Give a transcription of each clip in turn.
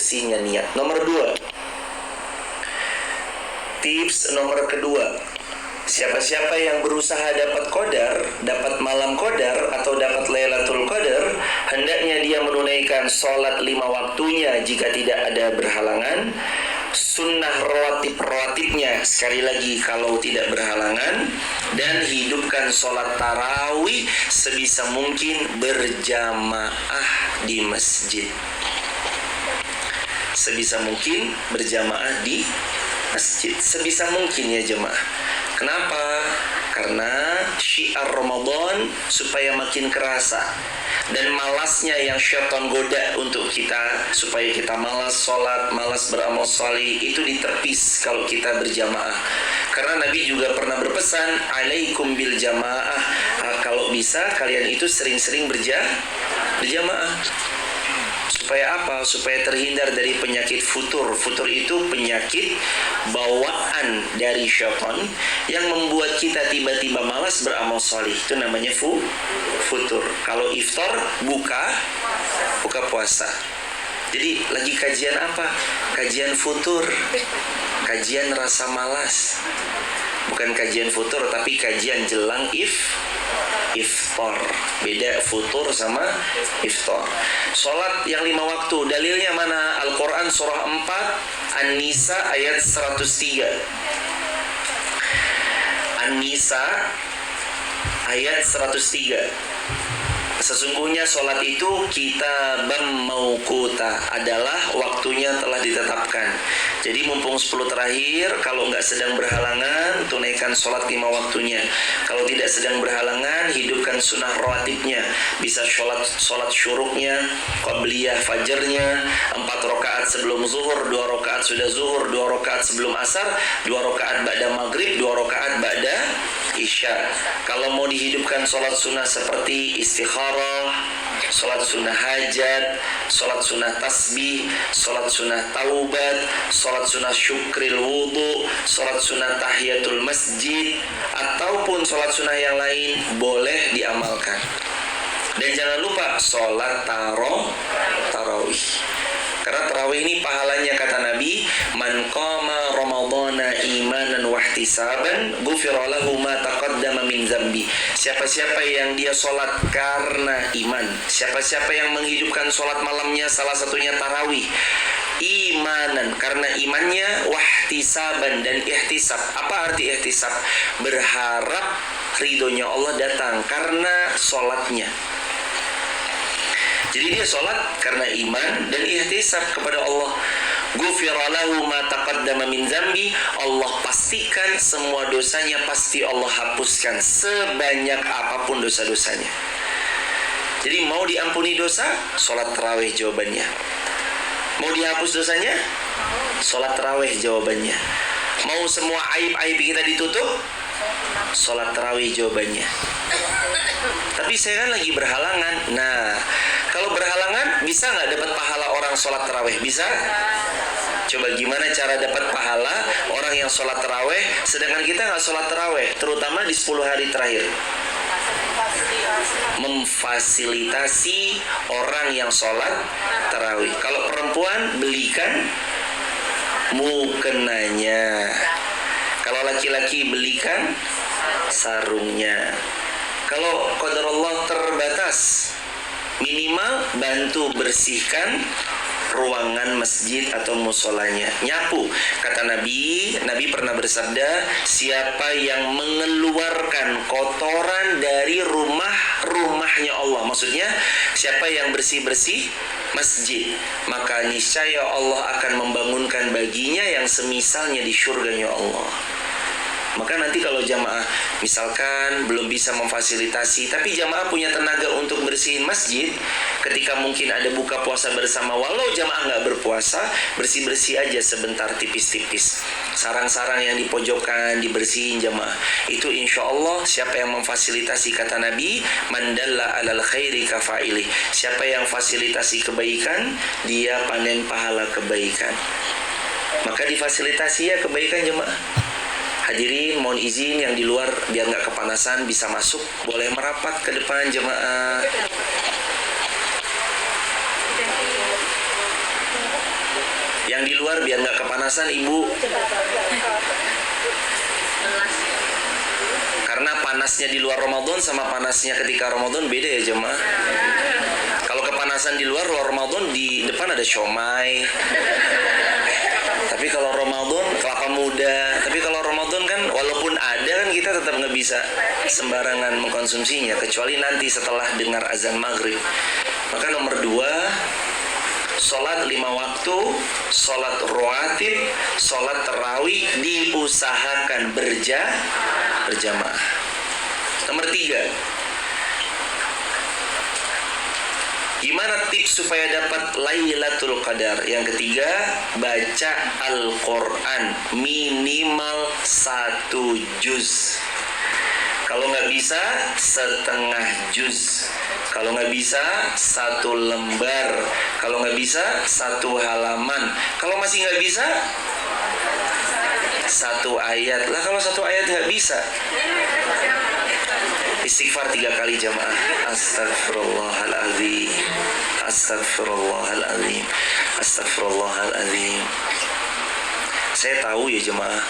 bersihnya niat. Nomor 2, tips nomor kedua, siapa-siapa yang berusaha dapat qadar, dapat malam qadar atau dapat Lailatul Qadar, hendaknya dia menunaikan sholat 5 waktunya jika tidak ada berhalangan, sunnah rawatib-rawatibnya sekali lagi kalau tidak berhalangan, dan hidupkan sholat tarawih sebisa mungkin berjamaah di masjid. Sebisa mungkin berjamaah di masjid, sebisa mungkin ya jemaah. Kenapa? Karena syiar Ramadan supaya makin kerasa, dan malasnya yang syaitan goda untuk kita supaya kita malas sholat, malas beramal salih, itu diterpis kalau kita berjamaah. Karena Nabi juga pernah berpesan, alaikum bil jamaah, kalau bisa kalian itu sering-sering berjamaah. Supaya apa? Supaya terhindar dari penyakit futur. Futur itu penyakit bawaan dari syaitan yang membuat kita tiba-tiba malas beramal salih. Itu namanya futur. Kalau iftar, buka puasa. Jadi lagi kajian apa? Kajian futur. Kajian rasa malas. Bukan kajian futur, tapi kajian jelang iftar. Beda futur sama iftar. Sholat yang 5 waktu, dalilnya mana? Al-Quran surah 4 An-Nisa ayat 103. An-Nisa ayat 103. Sesungguhnya sholat itu kitabam mauquta, adalah waktunya telah ditetapkan. Jadi mumpung 10 terakhir, kalau nggak sedang berhalangan, tunaikan sholat 5 waktunya. Kalau tidak sedang berhalangan, hidupkan sunnah rawatibnya. Bisa sholat syuruknya, qabliyah fajarnya, 4 rakaat sebelum zuhur, 2 rakaat sudah zuhur, 2 rakaat sebelum asar, 2 rakaat ba'da maghrib, 2 rakaat ba'da isya. Kalau mau dihidupkan sholat sunnah seperti istikharah, sholat sunnah hajat, sholat sunnah tasbih, sholat sunnah taubat, sholat sunnah syukril wudu, sholat sunnah tahiyatul masjid, ataupun sholat sunnah yang lain boleh diamalkan. Dan jangan lupa sholat tarawih. Karena tarawih ini pahalanya kata Nabi, man qama ramadhana imanan wahtisaban ghufira lahu ma taqaddama min dzambi. Siapa-siapa yang dia sholat karena iman, siapa-siapa yang menghidupkan sholat malamnya, salah satunya tarawih, imanan, karena imannya, wahtisaban, dan ihtisab. Apa arti ihtisab? Berharap ridhonya Allah datang karena sholatnya. Jadi dia sholat karena iman dan ihtisab kepada Allah. Ghufira lahu ma taqaddama min dzambi, Allah pastikan semua dosanya pasti Allah hapuskan sebanyak apapun dosa-dosanya. Jadi mau diampuni dosa, sholat tarawih jawabannya. Mau dihapus dosanya, sholat tarawih jawabannya. Mau semua aib-aib kita ditutup, sholat tarawih jawabannya. Tapi saya kan lagi berhalangan. Nah, kalau berhalangan bisa nggak dapat pahala orang sholat tarawih? Bisa? Coba gimana cara dapat pahala orang yang sholat tarawih, sedangkan kita nggak sholat tarawih, terutama di 10 hari terakhir. Memfasilitasi orang yang sholat tarawih. Kalau perempuan, belikan mukenanya. Kalau laki-laki, belikan sarungnya. Kalau qadarullah terbatas, minimal bantu bersihkan ruangan masjid atau musolanya, nyapu. Kata Nabi pernah bersabda, siapa yang mengeluarkan kotoran dari rumahnya Allah, maksudnya siapa yang bersih-bersih masjid, maka niscaya Allah akan membangunkan baginya yang semisalnya di surganya Allah. Maka nanti kalau jamaah misalkan belum bisa memfasilitasi, tapi jamaah punya tenaga untuk bersihin masjid, ketika mungkin ada buka puasa bersama, walau jamaah nggak berpuasa, bersih-bersih aja sebentar tipis-tipis. Sarang-sarang yang di pojokan dibersihin jamaah. Itu insya Allah siapa yang memfasilitasi, kata Nabi, mandalla alal khairi kafaili. Siapa yang fasilitasi kebaikan, dia panen pahala kebaikan. Maka difasilitasi ya kebaikan jamaah. Hadirin, mohon izin yang di luar biar nggak kepanasan bisa masuk, boleh merapat ke depan jemaah. Yang di luar biar nggak kepanasan ibu. Karena panasnya di luar Ramadan sama panasnya ketika Ramadan beda ya jemaah. Kalau kepanasan di luar Ramadan, di depan ada siomay. Tapi kalau Ramadan kelapa muda. Tapi kalau Ramadan kan walaupun ada kan kita tetap nggak bisa sembarangan mengkonsumsinya kecuali nanti setelah dengar azan maghrib. Maka nomor 2, sholat 5 waktu, sholat rawatib, sholat tarawih diusahakan berjamaah. Nomor 3, gimana tips supaya dapat Lailatul Qadar? Yang ketiga, baca Al-Quran minimal 1 juz. Kalau nggak bisa, setengah juz. Kalau nggak bisa, 1 lembar. Kalau nggak bisa, 1 halaman. Kalau masih nggak bisa, 1 ayat. Lah kalau 1 ayat nggak bisa, istighfar 3 kali jamaah. Astagfirullahaladzim, astagfirullahaladzim, astagfirullahaladzim. Saya tahu ya jemaah,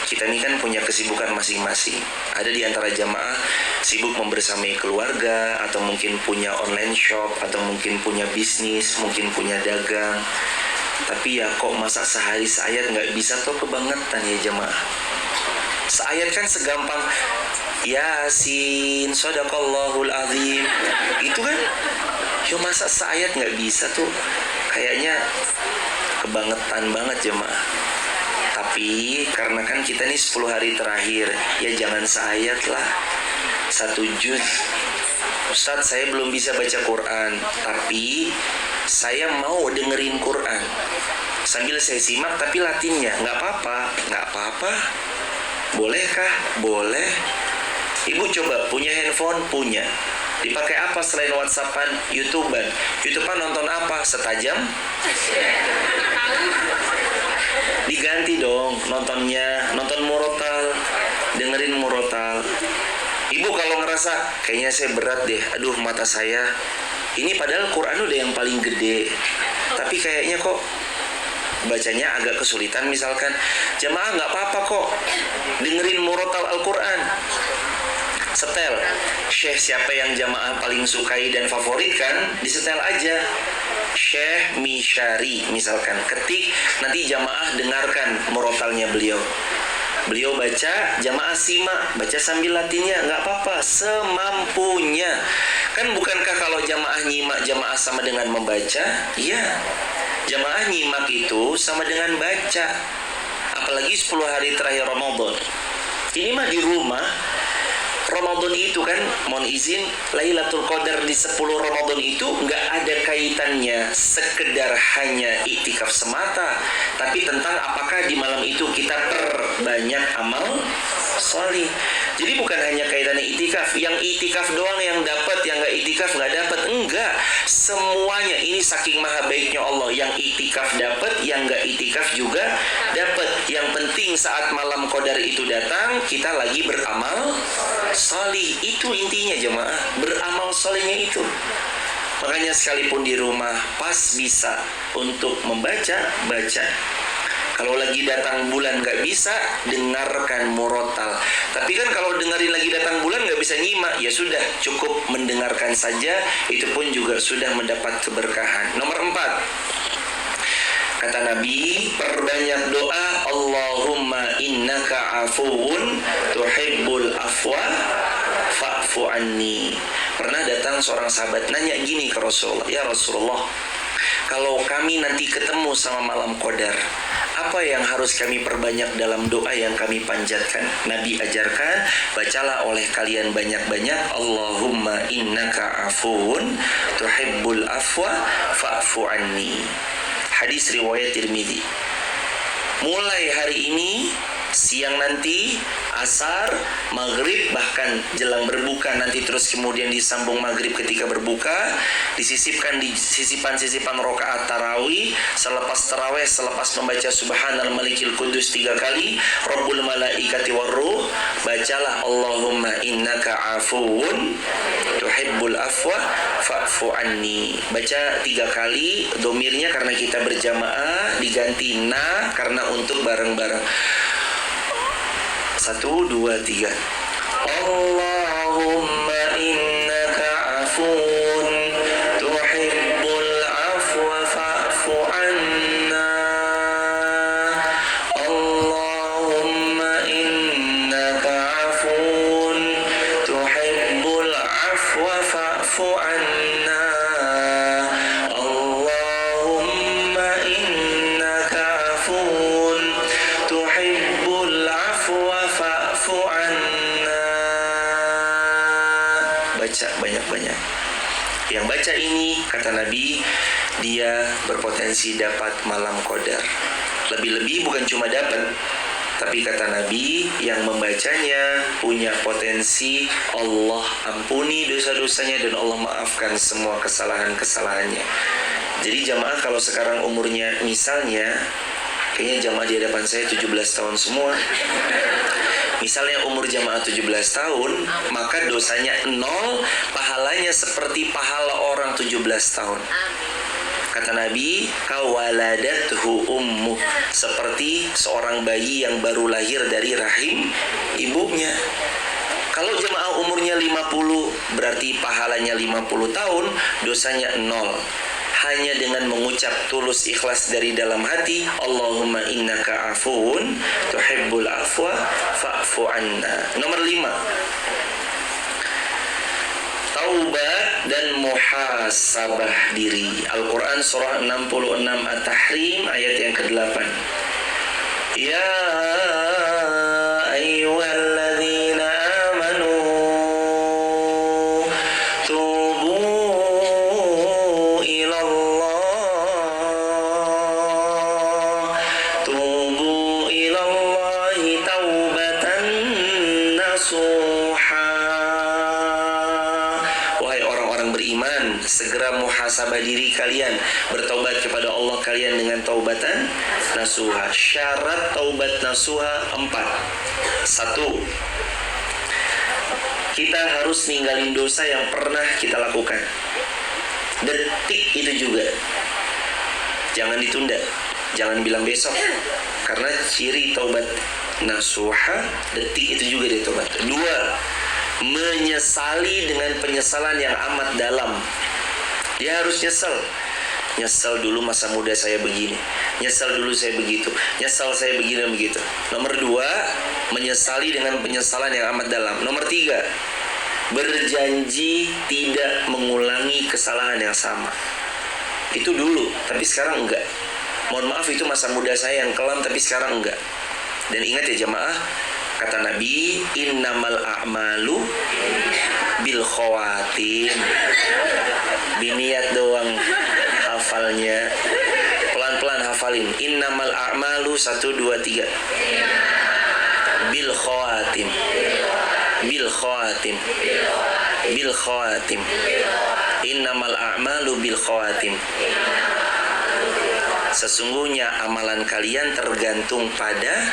kita ini kan punya kesibukan masing-masing. Ada di antara jamaah sibuk membersamai keluarga, atau mungkin punya online shop, atau mungkin punya bisnis, mungkin punya dagang. Tapi ya kok masa sehari seayat nggak bisa, tuh kebangetan ya jamaah. Seayat kan segampang Yasin, Sadaqallahul Azim. Itu kan, yo masa seayat nggak bisa tuh. Kayaknya kebangetan banget jemaah. Tapi karena kan kita nih 10 hari terakhir, ya jangan seayat lah, 1 juz. Ustadz, saya belum bisa baca Quran, tapi saya mau dengerin Quran sambil saya simak tapi latinnya. Nggak apa-apa. Bolehkah? Boleh. Ibu coba, punya handphone? Punya. Dipakai apa selain WhatsAppan? YouTubean. YouTubean nonton apa? Setajam? Diganti dong nontonnya, nonton murotal, dengerin murotal. Ibu kalau ngerasa kayaknya saya berat deh, aduh mata saya, ini padahal Quran udah yang paling gede, tapi kayaknya kok bacanya agak kesulitan misalkan, jamaah nggak apa-apa kok, dengerin murotal Al-Quran. Setel syekh siapa yang jamaah paling sukai dan favoritkan, disetel aja. Syekh Misyari misalkan, ketik, nanti jamaah dengarkan murotalnya beliau. Beliau baca, jamaah simak, baca sambil latinnya, nggak apa-apa, semampunya. Kan bukankah kalau jamaah nyimak, jamaah sama dengan membaca? Iya, jamaah nyimak itu sama dengan baca. Apalagi 10 hari terakhir Ramadan. Ini mah di rumah. Ramadan itu kan, mohon izin, Lailatul Qadar di 10 Ramadan itu nggak ada kaitannya sekedar hanya iktikaf semata, tapi tentang apakah di malam itu kita perbanyak amal solih. Jadi bukan hanya kaitannya iktikaf, yang iktikaf doang yang dapat, yang nggak iktikaf nggak dapat, enggak. Semuanya ini saking maha baiknya Allah, yang iktikaf dapat, yang nggak iktikaf juga dapat. Yang penting saat malam Qadar itu datang, kita lagi beramal solih. Itu intinya jemaah, beramal solihnya itu. Makanya sekalipun di rumah pas bisa untuk membaca, baca. Kalau lagi datang bulan nggak bisa, dengarkan murotal. Tapi kan kalau dengerin lagi datang bulan nggak bisa nyimak, ya sudah, cukup mendengarkan saja. Itu pun juga sudah mendapat keberkahan. Nomor 4, kata Nabi, perbanyak doa, Allahumma innaka afuwun tuhibbul afwa fa'fu anni. Pernah datang seorang sahabat nanya gini ke Rasulullah, ya Rasulullah, kalau kami nanti ketemu sama malam Qadar, apa yang harus kami perbanyak dalam doa yang kami panjatkan? Nabi ajarkan, bacalah oleh kalian banyak-banyak, Allahumma innaka afuwun tuhibbul afwa fa'fu anni. Hadis riwayat Tirmidzi. Mulai hari ini, siang nanti, asar, maghrib, bahkan jelang berbuka nanti, terus kemudian disambung maghrib ketika berbuka, disisipkan di sisipan-sisipan rokaat tarawih, selepas tarawih, selepas membaca Subhanal Malikil Kudus 3 kali, Rabbul Malaikati Warruh, bacalah Allahumma innaka afuwun tuhibbul afwa fa'fu anni. Baca 3 kali, domirnya karena kita berjamaah diganti na karena untuk bareng-bareng. 1, 2, 3. Allahumma innaka afun tuhibbul afwa fa'fu anna. Allahumma innaka afun tuhibbul afwa fa'fu anna. Allahumma innaka afun tuhibbul afwa fa'fu anna. Baca banyak-banyak. Yang baca ini, kata Nabi, dia berpotensi dapat malam qadar. Lebih-lebih bukan cuma dapat, tapi kata Nabi, yang membacanya punya potensi Allah ampuni dosa-dosanya dan Allah maafkan semua kesalahan-kesalahannya. Jadi jamaah kalau sekarang umurnya misalnya, kayaknya jamaah di hadapan saya 17 tahun semua. Misalnya umur jamaah 17 tahun, maka dosanya 0, pahalanya seperti pahala orang 17 tahun. Kata Nabi, kawaladathu ummu, seperti seorang bayi yang baru lahir dari rahim ibunya. Kalau jemaah umurnya 50, berarti pahalanya 50 tahun, dosanya 0. Hanya dengan mengucap tulus ikhlas dari dalam hati, Allahumma innaka afuun tuhibbul afwa fa'fu anna. Nomor 5, taubat dan muhasabah diri. Al-Quran surah 66 At-Tahrim ayat yang ke-8. Ya ayyuhalladzina amanu tubu ilallahi taubatan nasuha. Segera muhasabah diri kalian, bertaubat kepada Allah kalian dengan taubatan nasuha. Syarat taubat nasuha 4. 1, kita harus ninggalin dosa yang pernah kita lakukan. Detik itu juga, jangan ditunda, jangan bilang besok, karena ciri taubat nasuha detik itu juga dia taubat. 2, menyesali dengan penyesalan yang amat dalam. Dia harus nyesel dulu masa muda saya begini, nyesel dulu saya begitu, nyesel saya begini dan begitu. Nomor 2, menyesali dengan penyesalan yang amat dalam. Nomor 3, berjanji tidak mengulangi kesalahan yang sama. Itu dulu, tapi sekarang enggak. Mohon maaf, itu masa muda saya yang kelam, tapi sekarang enggak. Dan ingat ya jamaah, kata Nabi, innamal a'malu bil khawatim. Biniat doang hafalnya, pelan-pelan hafalin. Innamal a'malu 1, 2, 3 bil khawatim, bil khawatim, bil khawatim. Innamal a'malu bil khawatim. Sesungguhnya amalan kalian tergantung pada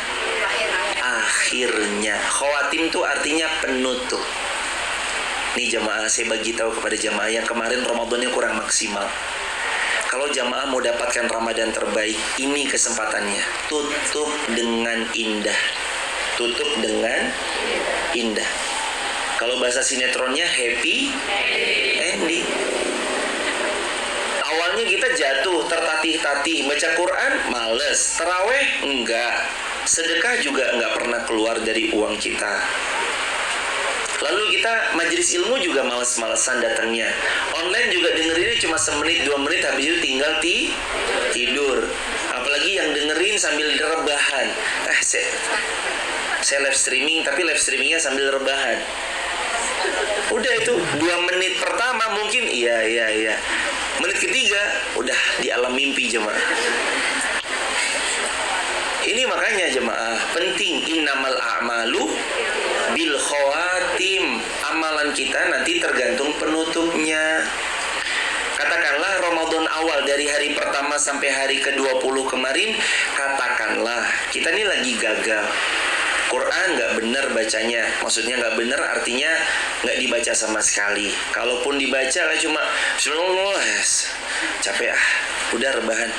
akhirnya. Khawatim itu artinya penutup. Nih jamaah, saya bagi tahu kepada jamaah yang kemarin Ramadannya kurang maksimal. Kalau jamaah mau dapatkan Ramadan terbaik, ini kesempatannya. Tutup dengan indah. Tutup dengan indah. Kalau bahasa sinetronnya happy ending. Awalnya kita jatuh, tertatih-tatih, baca Quran males, taraweh enggak, sedekah juga enggak pernah keluar dari uang kita. Lalu kita majelis ilmu juga males-malesan datangnya. Online juga dengerinnya cuma semenit 2 menit, habis itu tinggal tidur. Apalagi yang dengerin sambil rebahan. Saya live streaming, tapi live streamingnya sambil rebahan. Udah itu 2 menit pertama mungkin iya. Menit ketiga udah di alam mimpi jemaah. Ini makanya jemaah penting, innamal a'malu bil khawatim. Amalan kita nanti tergantung penutupnya. Katakanlah Ramadan awal dari hari pertama sampai hari ke-20 kemarin, katakanlah kita ini lagi gagal. Quran nggak benar bacanya. Maksudnya nggak benar artinya nggak dibaca sama sekali. Kalaupun dibaca lah cuma capek udah rebahan.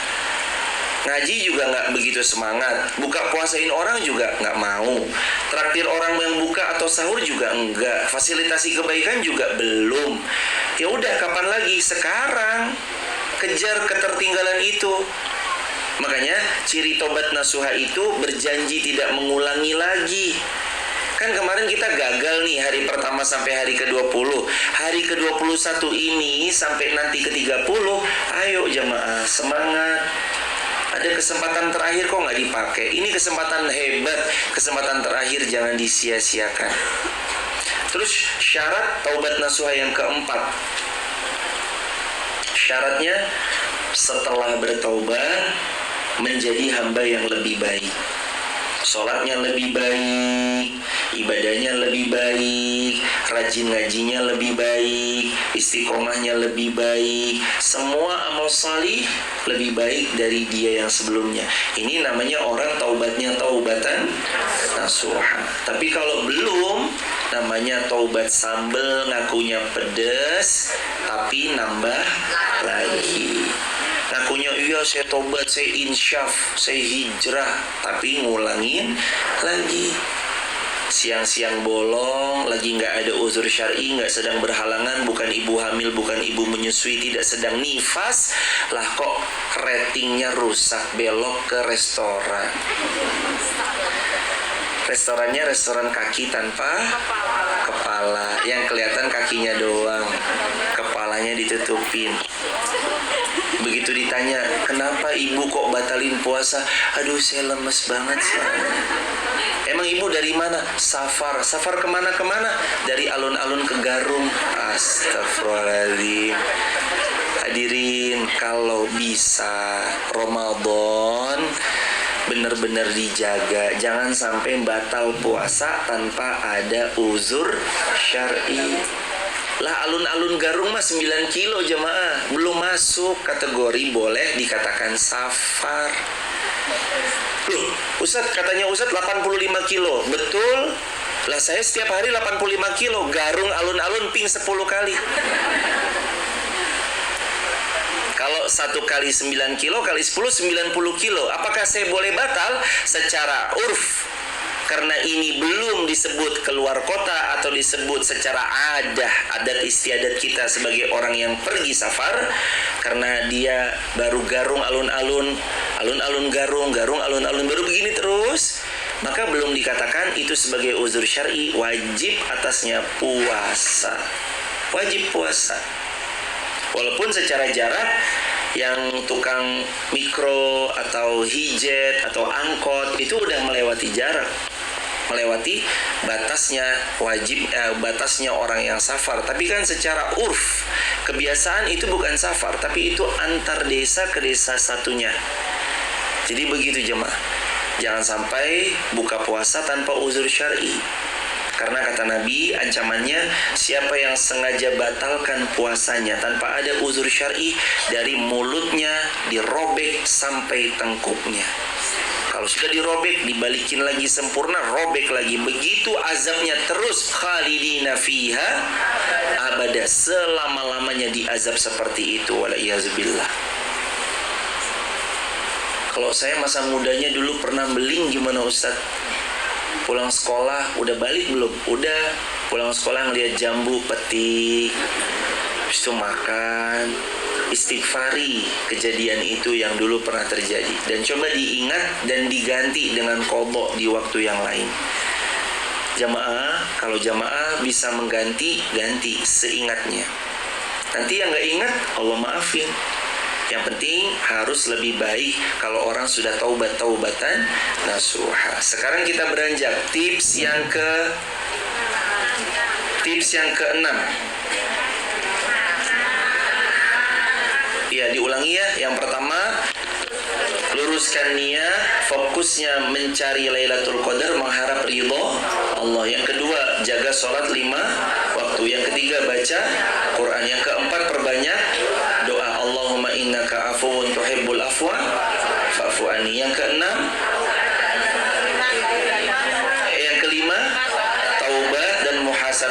Ngaji juga nggak begitu semangat. Buka puasain orang juga nggak mau. Traktir orang yang buka atau sahur juga enggak. Fasilitasi kebaikan juga belum. Ya udah, kapan lagi? Sekarang kejar ketertinggalan itu. Makanya ciri tobat nasuha itu berjanji tidak mengulangi lagi. Kan kemarin kita gagal nih hari pertama sampai hari ke-20. Hari ke-21 ini sampai nanti ke-30, ayo jamaah, semangat. Ada kesempatan terakhir kok nggak dipakai. Ini kesempatan hebat, kesempatan terakhir jangan disia-siakan. Terus syarat taubat nasuha yang keempat. Syaratnya setelah bertaubat menjadi hamba yang lebih baik. Sholatnya lebih baik, ibadahnya lebih baik, rajin ngajinya lebih baik, istiqomahnya lebih baik, semua amal salih lebih baik dari dia yang sebelumnya. Ini namanya orang taubatnya taubatan nasuha. Tapi kalau belum, namanya taubat sambel, ngakunya pedes, tapi nambah lagi. Ngakunya iya saya tobat, saya insyaf, saya hijrah, tapi ngulangin lagi. Siang-siang bolong, lagi nggak ada uzur syar'i, nggak sedang berhalangan, bukan ibu hamil, bukan ibu menyusui, tidak sedang nifas, lah kok ratingnya rusak, belok ke restoran. Restorannya restoran kaki tanpa kepala, yang kelihatan kakinya doang, kepalanya ditutupin. Begitu ditanya, kenapa ibu kok batalin puasa? Aduh, saya lemes banget sih. Emang ibu dari mana? Safar. Safar kemana-kemana? Dari alun-alun ke Garung. Astagfirullahaladzim. Hadirin, kalau bisa Ramadan benar-benar dijaga. Jangan sampai batal puasa tanpa ada uzur syar'i. Lah alun-alun Garung mah 9 kilo jemaah, belum masuk kategori boleh dikatakan safar. Loh, Ustadz katanya Ustadz 85 kilo, betul? Lah saya setiap hari 85 kilo, Garung alun-alun ping 10 kali. Kalau 1 kali 9 kilo kali 10, 90 kilo. Apakah saya boleh batal? Secara urf, karena ini belum disebut keluar kota atau disebut secara adat istiadat kita sebagai orang yang pergi safar, karena dia baru Garung alun-alun Garung alun-alun baru begini terus, maka belum dikatakan itu sebagai uzur syar'i. Wajib atasnya puasa, wajib puasa. Walaupun secara jarak yang tukang mikro atau hijet atau angkot itu udah melewati jarak, melewati batasnya batasnya orang yang safar. Tapi kan secara urf, kebiasaan itu bukan safar, tapi itu antar desa ke desa satunya. Jadi begitu jemaah, jangan sampai buka puasa tanpa uzur syar'i. Karena kata Nabi, ancamannya siapa yang sengaja batalkan puasanya tanpa ada uzur syar'i, dari mulutnya dirobek sampai tengkuknya. Kalau sudah dirobek, dibalikin lagi sempurna, robek lagi. Begitu azabnya terus, khalidina fiha abada, selama-lamanya diazab seperti itu. Walaiyazubillah. Kalau saya masa mudanya dulu pernah beling, gimana Ustadz? Pulang sekolah, udah balik belum? Udah. Pulang sekolah ngeliat jambu, petik, habis itu makan, istighfari kejadian itu yang dulu pernah terjadi, dan coba diingat dan diganti dengan qadha di waktu yang lain. Jamaah, kalau jamaah bisa mengganti, ganti seingatnya. Nanti yang nggak ingat, Allah maafin. Yang penting harus lebih baik kalau orang sudah taubatan nasuha. Sekarang kita beranjak tips yang ke-6. Ya, diulangi ya. Yang pertama, luruskan niat, fokusnya mencari Lailatul Qadar, mengharap ridho Allah. Yang kedua, jaga sholat 5 waktu. Yang ketiga, baca Quran. Yang keempat, perbanyak doa. Allahumma innaka afuwun tuhibbul afwa fa'fu anni. Yang keenam,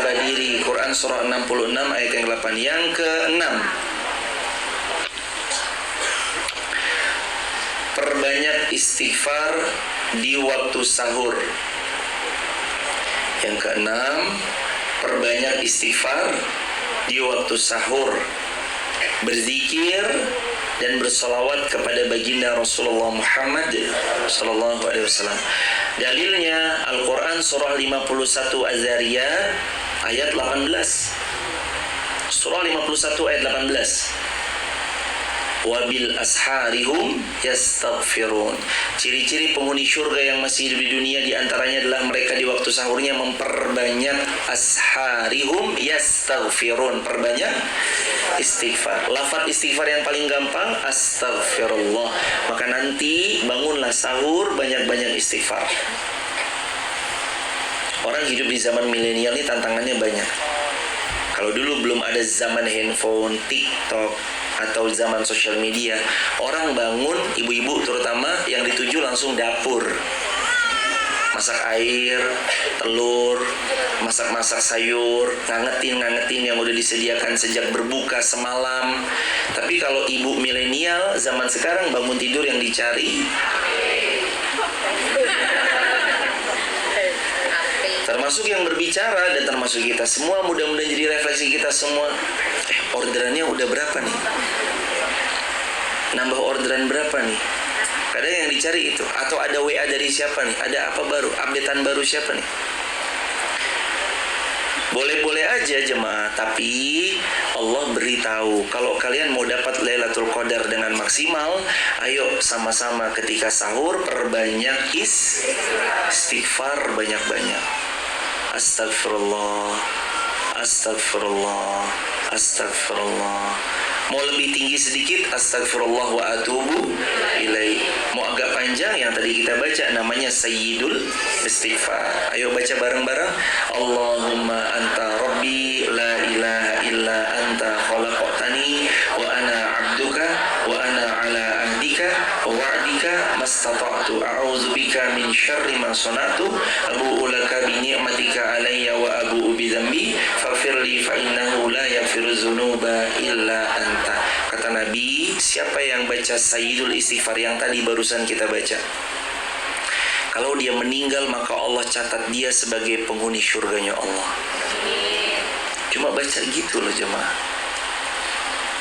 memelihara diri. Quran surah 66 ayat yang 8. Yang ke-6, perbanyak istighfar di waktu sahur. Yang keenam, perbanyak istighfar di waktu sahur, berzikir dan bersolawat kepada baginda Rasulullah Muhammad sallallahu alaihi wasallam. Dalilnya Al-Quran surah 51 Az-Zariyat ayat 18. Surah 51 ayat 18. Wabil asharihum yastaghfirun. Ciri-ciri penghuni surga yang masih hidup di dunia diantaranya adalah mereka di waktu sahurnya memperbanyak asharihum yastaghfirun, perbanyak istighfar. Lafaz istighfar yang paling gampang astaghfirullah. Maka nanti bangunlah sahur banyak-banyak istighfar. Orang hidup di zaman milenial ini tantangannya banyak. Kalau dulu belum ada zaman handphone, TikTok, atau zaman sosial media, orang bangun, ibu-ibu terutama, yang dituju langsung dapur. Masak air, telur, masak-masak sayur, ngangetin yang udah disediakan sejak berbuka semalam. Tapi kalau ibu milenial zaman sekarang bangun tidur yang dicari, termasuk yang berbicara dan termasuk kita semua, mudah-mudahan jadi refleksi kita semua. Orderannya udah berapa nih? Nambah orderan berapa nih? Kadang yang dicari itu. Atau ada WA dari siapa nih? Ada apa baru? Updatean baru siapa nih? Boleh-boleh aja jemaah, tapi Allah beritahu kalau kalian mau dapat Lailatul Qadar dengan maksimal, ayo sama-sama ketika sahur perbanyak istighfar banyak-banyak. Astagfirullah, astagfirullah, astagfirullah. Mau lebih tinggi sedikit, astagfirullah wa atubu ilaih. Mau agak panjang, yang tadi kita baca namanya Sayyidul Istighfar. Ayo baca bareng-bareng. Allahumma anta rabbi la ilaha illa anta khalaqtani wa ana abduka wa ana ala ahdika wa wa'dika mastata'tu a'udzubika min syarri ma sana'tu abu'u laka bi ni'matika alayya wa abu'u bi dzambi faghfirli fa innahu la yaghfiru dzunuba illa anta. Kata Nabi, siapa yang baca Sayyidul Istighfar yang tadi barusan kita baca, kalau dia meninggal maka Allah catat dia sebagai penghuni surganya Allah. Cuma baca gitu loh jemaah.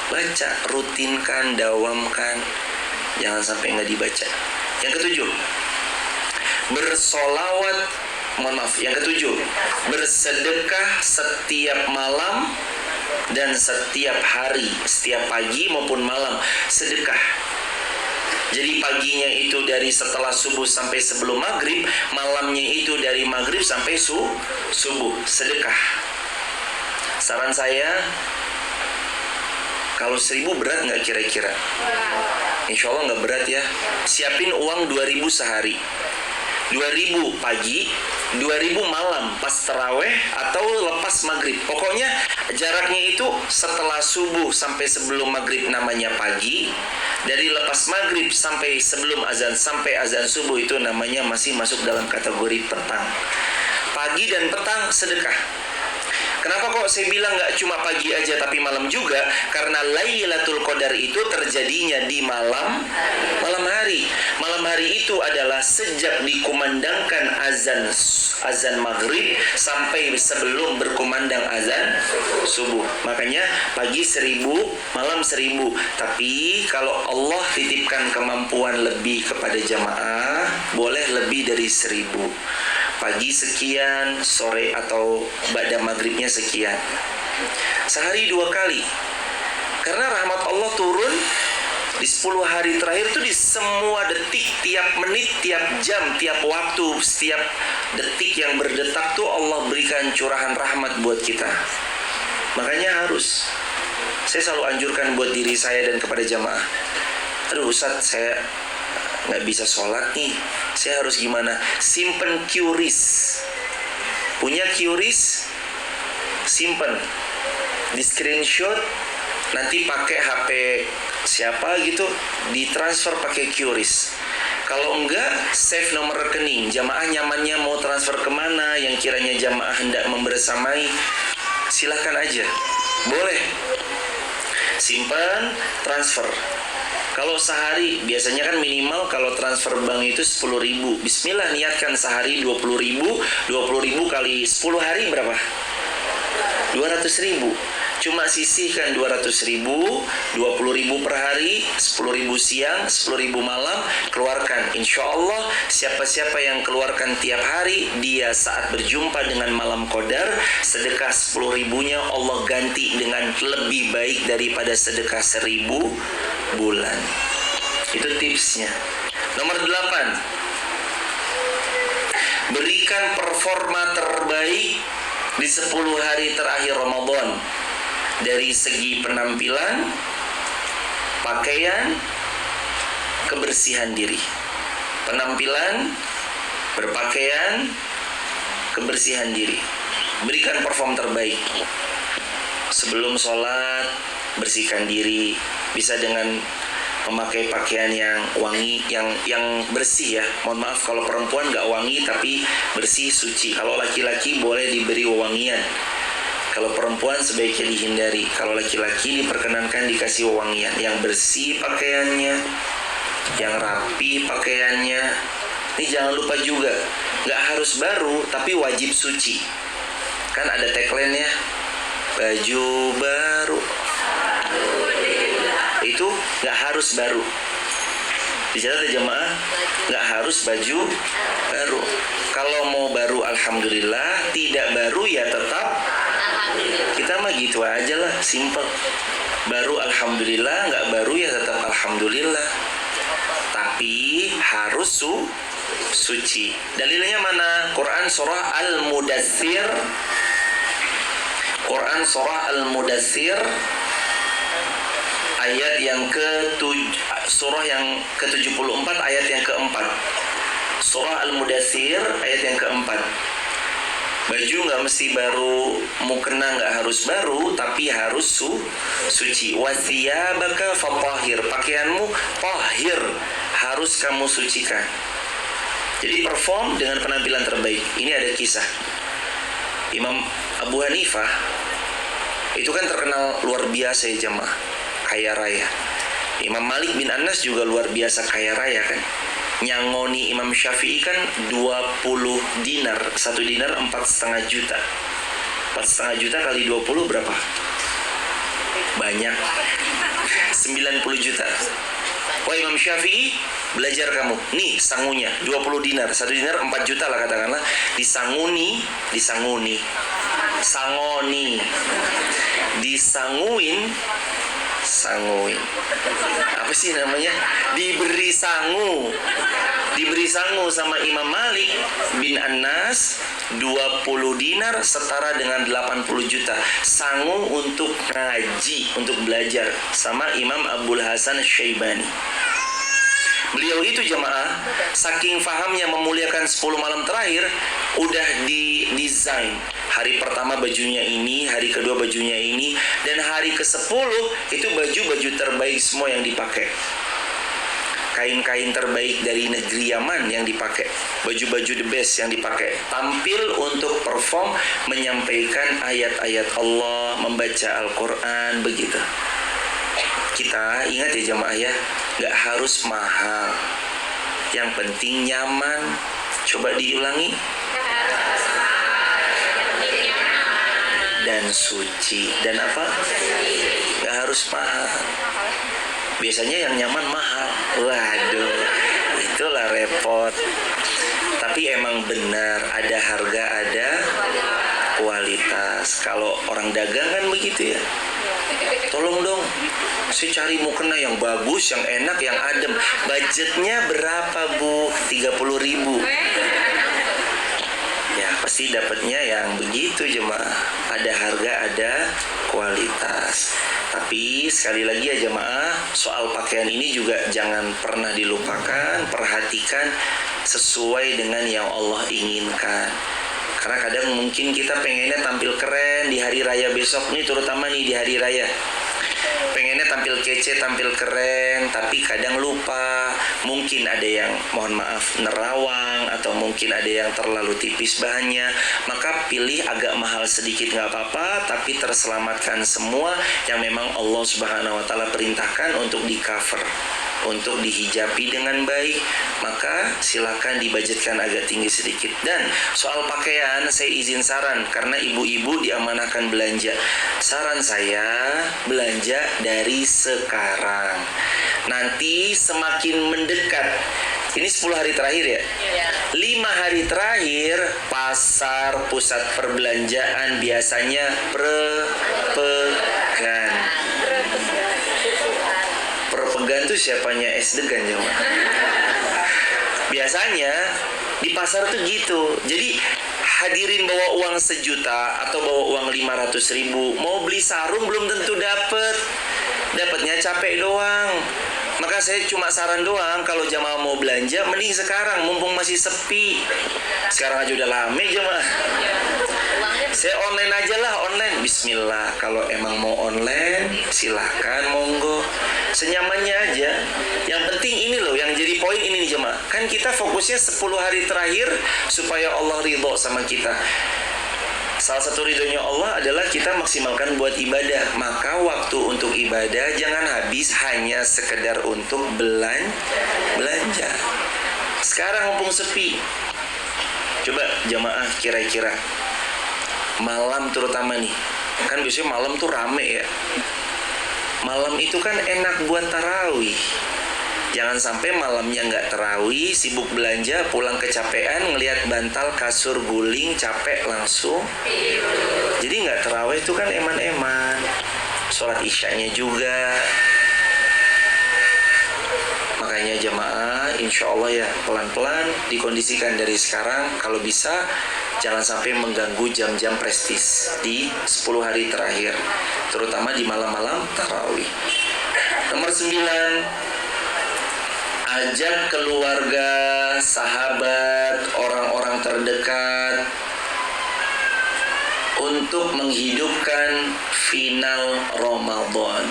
Baca, rutinkan, dawamkan, jangan sampai nggak dibaca. Yang ketujuh, bersolawat. Yang ketujuh, bersedekah setiap malam dan setiap hari, setiap pagi maupun malam, sedekah. Jadi paginya itu dari setelah subuh sampai sebelum maghrib, malamnya itu dari maghrib sampai subuh, sedekah. Saran saya, kalau 1.000 berat nggak kira-kira? Insya Allah nggak berat ya. Siapin uang 2.000 sehari, 2.000 pagi, 2.000 malam pas taraweh atau lepas maghrib. Pokoknya jaraknya itu setelah subuh sampai sebelum maghrib namanya pagi. Dari lepas maghrib sampai sebelum azan sampai azan subuh itu namanya masih masuk dalam kategori petang. Pagi dan petang sedekah. Kenapa kok saya bilang nggak cuma pagi aja tapi malam juga? Karena Lailatul Qadar itu terjadinya di malam hari. Malam hari itu adalah sejak dikumandangkan azan maghrib sampai sebelum berkumandang azan subuh. Makanya pagi 1.000, malam 1.000. Tapi kalau Allah titipkan kemampuan lebih kepada jamaah, boleh lebih dari 1.000. Pagi sekian, sore atau ba'da maghribnya sekian. Sehari 2 kali. Karena rahmat Allah turun di 10 hari terakhir itu di semua detik, tiap menit, tiap jam, tiap waktu, setiap detik yang berdetak tuh Allah berikan curahan rahmat buat kita. Makanya harus. Saya selalu anjurkan buat diri saya dan kepada jamaah. Aduh Ustaz, saya nggak bisa sholat nih, saya harus gimana? Simpen QRIS. Punya QRIS, simpen di screenshot, nanti pakai HP siapa gitu, ditransfer pakai QRIS. Kalau enggak, save nomor rekening. Jamaah nyamannya mau transfer kemana, yang kiranya jamaah hendak membersamai, silahkan aja. Boleh. Simpan, transfer. Kalau sehari, biasanya kan minimal kalau transfer bank itu 10.000. Bismillah, niatkan sehari 20.000. 20.000 kali 10 hari berapa? 200.000. Cuma sisihkan 200.000, 20.000 per hari, 10.000 siang, 10.000 malam, keluarkan. Insya Allah siapa-siapa yang keluarkan tiap hari, dia saat berjumpa dengan malam qadar, sedekah 10.000-nya Allah ganti dengan lebih baik daripada sedekah 1.000 bulan. Itu tipsnya. Nomor 8, berikan performa terbaik di 10 hari terakhir Ramadan. Dari segi penampilan, pakaian, kebersihan diri. Penampilan, berpakaian, kebersihan diri. Berikan perform terbaik. Sebelum sholat, bersihkan diri. Bisa dengan memakai pakaian yang wangi, yang bersih ya. Mohon maaf kalau perempuan nggak wangi tapi bersih, suci. Kalau laki-laki boleh diberi wewangian. Kalau perempuan sebaiknya dihindari. Kalau laki-laki diperkenankan dikasih wewangian. Yang bersih pakaiannya, yang rapi pakaiannya. Ini jangan lupa juga, gak harus baru tapi wajib suci. Kan ada tagline-nya, baju baru. Itu gak harus baru. Dicatat ya jemaah, gak harus baju baru. Kalau mau baru alhamdulillah, tidak baru ya tetap kita mah gitu aja lah, simple. Baru alhamdulillah, nggak baru ya tetap alhamdulillah. Tapi harus suci. Dalilnya mana? Quran surah Al-Mudaththir. Quran surah Al-Mudaththir ayat yang surah yang ke-74 ayat yang keempat. Surah Al-Mudaththir ayat yang keempat. Baju nggak mesti baru, mukena nggak harus baru, tapi harus suci. Wathiyabaka fatahhir, pakaianmu tahhir, harus kamu sucikan. Jadi perform dengan penampilan terbaik. Ini ada kisah. Imam Abu Hanifah itu kan terkenal luar biasa ya jemaah, kaya raya. Imam Malik bin Anas juga luar biasa kaya raya kan. Nyangoni Imam Syafi'i kan 20 dinar. 1 dinar 4,5 juta. 4,5 juta kali 20 berapa? Banyak. 90 juta. Wah Imam Syafi'i, belajar kamu. Nih sangunya 20 dinar. 1 dinar 4 juta lah katakanlah. Disangoni. Sangoni. Disanguin. Apa sih namanya? Diberi sangu sama Imam Malik bin Anas 20 dinar setara dengan 80 juta. Sangu untuk ngaji, untuk belajar sama Imam Abdul Hasan Syaibani. Beliau itu jemaah, saking fahamnya memuliakan 10 malam terakhir, udah didesain. Hari pertama bajunya ini, hari kedua bajunya ini, dan hari ke-10 itu baju-baju terbaik semua yang dipakai. Kain-kain terbaik dari negeri Yaman yang dipakai. Baju-baju the best yang dipakai. Tampil untuk perform, menyampaikan ayat-ayat Allah, membaca Al-Quran, begitu. Kita ingat ya jemaah ya, gak harus mahal, yang penting nyaman. Coba diulangi. Dan suci. Dan apa? Gak harus mahal. Biasanya yang nyaman mahal. Waduh, itulah repot. Tapi emang benar, ada harga, ada kualitas. Kalau orang dagang kan begitu ya. Tolong dong, saya cari mukena yang bagus, yang enak, yang adem. Budgetnya berapa bu? 30.000. Ya pasti dapatnya yang begitu jemaah. Ada harga, ada kualitas. Tapi sekali lagi ya jemaah, soal pakaian ini juga jangan pernah dilupakan. Perhatikan sesuai dengan yang Allah inginkan. Karena kadang mungkin kita pengennya tampil keren di hari raya besok nih, terutama nih di hari raya. pengennya tampil kece, tampil keren, tapi kadang lupa. Mungkin ada yang, mohon maaf, nerawang, atau mungkin ada yang terlalu tipis bahannya. Maka pilih agak mahal sedikit nggak apa-apa, tapi terselamatkan semua yang memang Allah Subhanahu wa Ta'ala perintahkan untuk di cover, untuk dihijabi dengan baik. Maka silakan dibudgetkan agak tinggi sedikit. Dan soal pakaian, saya izin saran, karena ibu-ibu diamanahkan belanja. Saran saya, belanja dari sekarang. Nanti semakin mendekat, ini 10 hari terakhir ya? 5 hari terakhir, pasar, pusat perbelanjaan biasanya perpegan. Perpegan tuh siapanya es degan ya, Mak? Biasanya di pasar tuh gitu. Jadi hadirin bawa uang 1 juta atau bawa uang 500.000, mau beli sarung belum tentu dapatnya capek doang. Maka saya cuma saran doang, kalau jamaah mau belanja mending sekarang mumpung masih sepi. Sekarang aja udah rame jamaah. Saya online aja lah, online. Bismillah, kalau emang mau online silahkan, monggo, senyamannya aja. Yang penting ini loh, yang jadi poin ini nih jemaah. Kan kita fokusnya 10 hari terakhir supaya Allah ridho sama kita. Salah satu ridhonya Allah adalah kita maksimalkan buat ibadah. Maka waktu untuk ibadah jangan habis hanya sekedar untuk belanja. Sekarang mumpung sepi, coba jemaah kira-kira malam terutama nih, kan biasanya malam tuh rame ya. Malam itu kan enak buat tarawih. Jangan sampai malamnya nggak tarawih, sibuk belanja, pulang kecapean, ngelihat bantal, kasur, guling, capek langsung. Jadi nggak tarawih itu kan eman-eman. Sholat isyanya juga. Makanya jamaah, insya Allah ya pelan-pelan dikondisikan dari sekarang. Kalau bisa jangan sampai mengganggu jam-jam prestis di 10 hari terakhir, terutama di malam-malam tarawih. Nomor 9, ajak keluarga, sahabat, orang-orang terdekat untuk menghidupkan final Ramadan.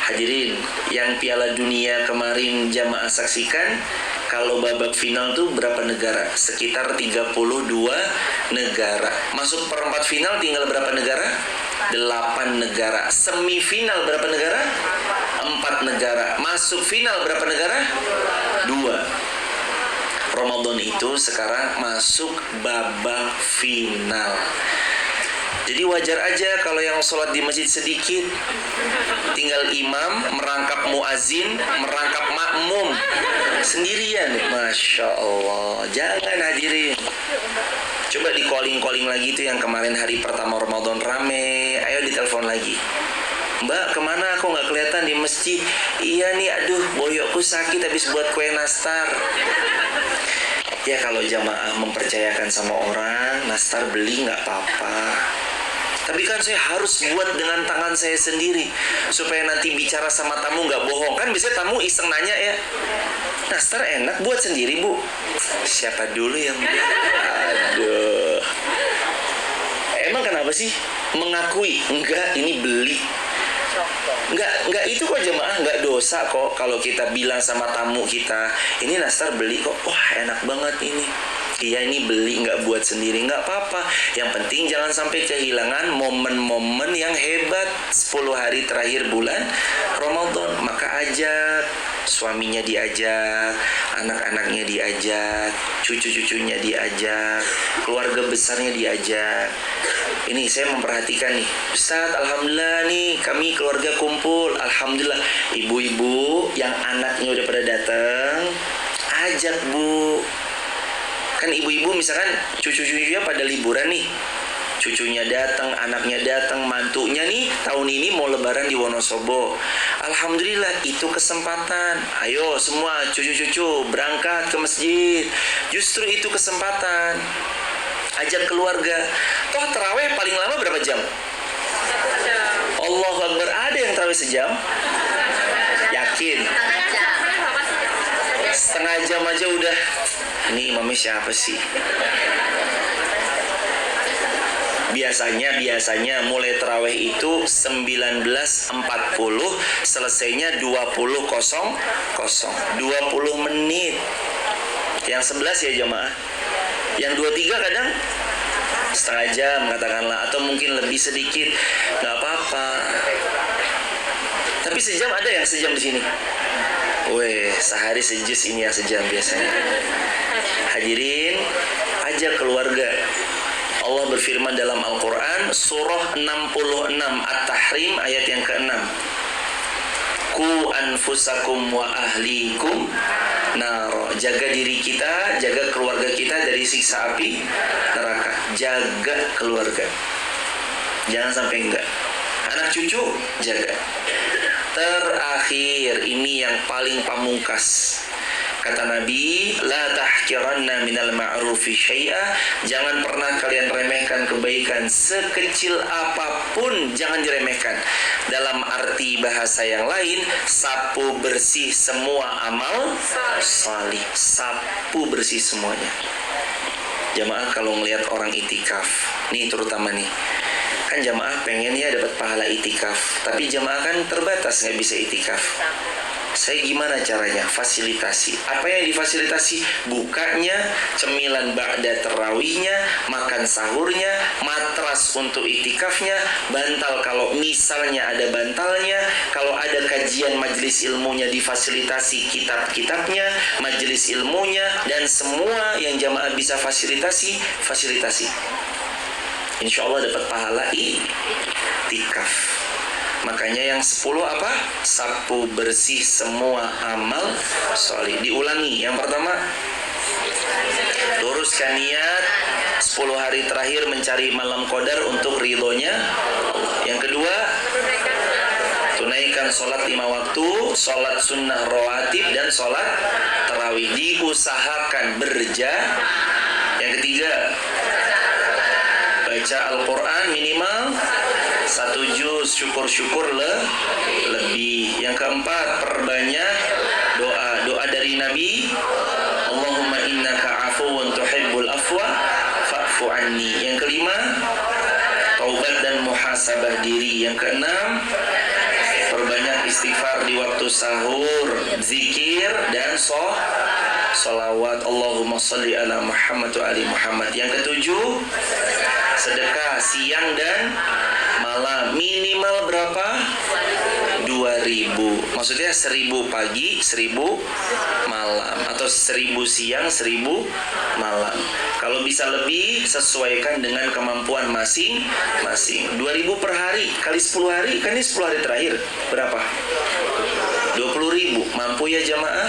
Hadirin, yang Piala Dunia kemarin jamaah saksikan, kalau babak final tuh berapa negara? Sekitar 32 negara. Masuk perempat final tinggal berapa negara? 8 negara. Semifinal berapa negara? 4 negara. Masuk final berapa negara? 2. Ramadan itu sekarang masuk babak final. Jadi wajar aja kalau yang sholat di masjid sedikit, tinggal imam, merangkap muazin, merangkap makmum sendirian. Masya Allah. Jangan hadirin. Coba di calling lagi tuh yang kemarin hari pertama Ramadan rame. Ayo ditelepon lagi. Mbak, kemana aku nggak kelihatan di masjid? Iya nih, aduh, boyokku sakit habis buat kue nastar. Ya kalau jamaah mempercayakan sama orang, nastar beli nggak apa-apa. Tapi kan saya harus buat dengan tangan saya sendiri supaya nanti bicara sama tamu nggak bohong. Kan biasanya tamu iseng nanya ya, nastar enak buat sendiri bu? Siapa dulu yang aduh. Emang kenapa sih mengakui? Enggak, ini beli. Enggak itu kok jemaah, enggak dosa kok kalau kita bilang sama tamu kita, ini nastar beli kok, wah enak banget ini. Iya ini beli, nggak buat sendiri, nggak apa-apa. Yang penting jangan sampai kehilangan momen-momen yang hebat 10 hari terakhir bulan Ramadan. Maka ajak, suaminya diajak, anak-anaknya diajak, cucu-cucunya diajak, keluarga besarnya diajak. Ini saya memperhatikan nih, Ustaz, alhamdulillah nih kami keluarga kumpul. Alhamdulillah, ibu-ibu yang anaknya udah pada datang, ajak bu. Kan ibu-ibu misalkan cucu-cucunya pada liburan nih, cucunya datang, anaknya datang, mantunya nih tahun ini mau lebaran di Wonosobo. Alhamdulillah itu kesempatan. Ayo semua cucu-cucu berangkat ke masjid. Justru itu kesempatan. Ajak keluarga. Toh tarawih paling lama berapa jam? Allahu Akbar, ada yang tarawih sejam? Yakin? Setengah jam aja udah. Ini imamnya siapa sih? Biasanya mulai tarawih itu 19.40, selesainya 20.00. 20 menit. Yang 11 ya jamaah. Yang 23 kadang setengah jam katakanlah, atau mungkin lebih sedikit, nggak apa-apa. Tapi sejam ada yang sejam di sini. Weh, sehari sejus ini yang sejam biasanya. Hadirin, ajak keluarga. Allah berfirman dalam Al-Quran surah 66 At-Tahrim ayat yang ke-6. Ku anfusakum wa ahlikum nar. Jaga diri kita, jaga keluarga kita dari siksa api neraka. Jaga keluarga. Jangan sampai enggak. Anak cucu jaga. Terakhir, ini yang paling pamungkas. Kata Nabi, la tahqiranna minal ma'rufi syai'a. Jangan pernah kalian remehkan kebaikan sekecil apapun, jangan diremehkan. Dalam arti bahasa yang lain, sapu bersih semua amal salih. Sapu bersih semuanya. Jamaah kalau melihat orang itikaf, nih terutama nih, kan jamaah pengennya dapat pahala itikaf, tapi jamaah kan terbatas, nggak bisa itikaf. Saya gimana caranya? Fasilitasi. Apa yang difasilitasi? Bukanya, cemilan ba'da terawihnya, makan sahurnya, matras untuk itikafnya, bantal kalau misalnya ada bantalnya, kalau ada kajian majelis ilmunya difasilitasi kitab-kitabnya, majelis ilmunya, dan semua yang jamaah bisa fasilitasi. Insya Allah dapat pahala itikaf. Makanya yang 10 apa? Sapu bersih semua amal sholih. Diulangi. Yang pertama, luruskan niat 10 hari terakhir mencari malam qadar untuk ridhonya. Yang kedua, tunaikan sholat 5 waktu, sholat sunnah rawatib, dan sholat tarawih. Diusahakan Yang ketiga, baca Al-Quran minimal 1 juz, syukur-syukur lebih. Yang keempat, perbanyak doa dari Nabi, Allahumma innaka afuwun tuhibbul afwa fa'fu anni. Yang kelima, taubat dan muhasabah diri. Yang keenam, perbanyak istighfar di waktu sahur, zikir, dan sholawat. Allahumma sholli ala Muhammad wa ali Muhammad. Yang ketujuh, sedekah siang dan malam. Minimal berapa? 2.000. Maksudnya 1.000 pagi, 1.000 malam, atau 1.000 siang, 1.000 malam. Kalau bisa lebih, sesuaikan dengan kemampuan masing-masing. 2.000 per hari kali 10 hari, kan ini 10 hari terakhir berapa? 20.000. Mampu ya jamaah?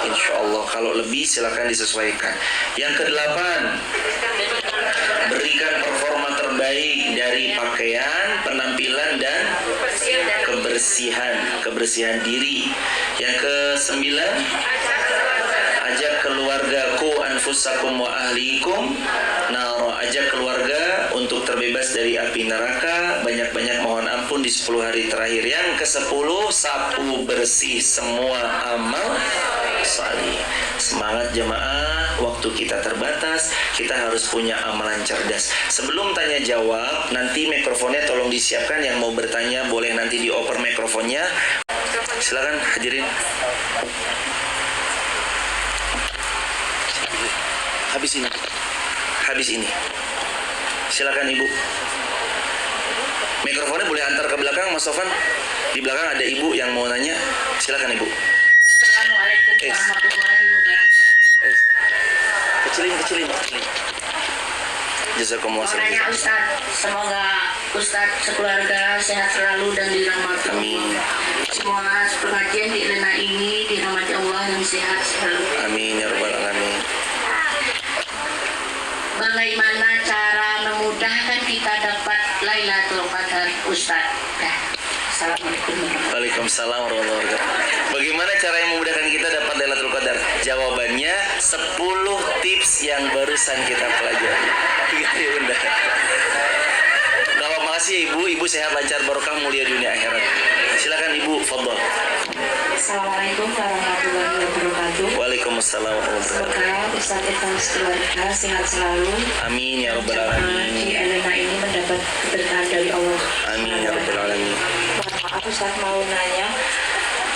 Insya Allah. Kalau lebih silakan disesuaikan. Yang kedelapan, berikan performa terbaik dari pakaian, penampilan, dan kebersihan diri. Yang kesembilan, ajak keluargaku anfusakum wa ahlikum nar. Ajak keluarga untuk terbebas dari api neraka. Banyak-banyak mohon ampun di 10 hari terakhir. Yang ke-10, sapu bersih semua amal salih. Semangat jemaah, waktu kita terbatas, kita harus punya amalan cerdas. Sebelum tanya jawab, nanti mikrofonnya tolong disiapkan. Yang mau bertanya boleh nanti dioper mikrofonnya. Silakan hadirin. Habis ini. Silakan Ibu. Mikrofonnya boleh antar ke belakang, Mas Sofan. Di belakang ada Ibu yang mau nanya. Silakan Ibu. Assalamualaikum warahmatullahi wabarakatuh. Kecilin. Jazakumullah khairan. Makanya Ustaz, semoga Ustaz sekeluarga sehat selalu dan dirahmati Amin. semua pengajian di Elena ini dirahmati Allah yang sehat selalu. Amin ya rabbal alamin. Bagaimana cara memudahkan kita dapat Lailatul Qadar, Ustaz? Assalamualaikum warahmatullahi wabarakatuh. Waalaikumsalam warahmatullahi wabarakatuh. Bagaimana cara yang memudahkan kita dapat Lailatul Qadar? Jawabannya 10 tips yang barusan kita pelajari. Gitu ya Bunda. Makasih Ibu sehat lancar barokah mulia dunia akhirat. Silakan Ibu, fadhal. Assalamualaikum warahmatullahi wabarakatuh. Waalaikumsalam warahmatullahi wabarakatuh. Semoga Ustaz Ikhlas keluarga sehat selalu. Amin ya rabbal Jamaah di alamin. Elena ini mendapat keberkahan dari Allah. Amin ya rabbal alamin. Maaf Ustaz mau nanya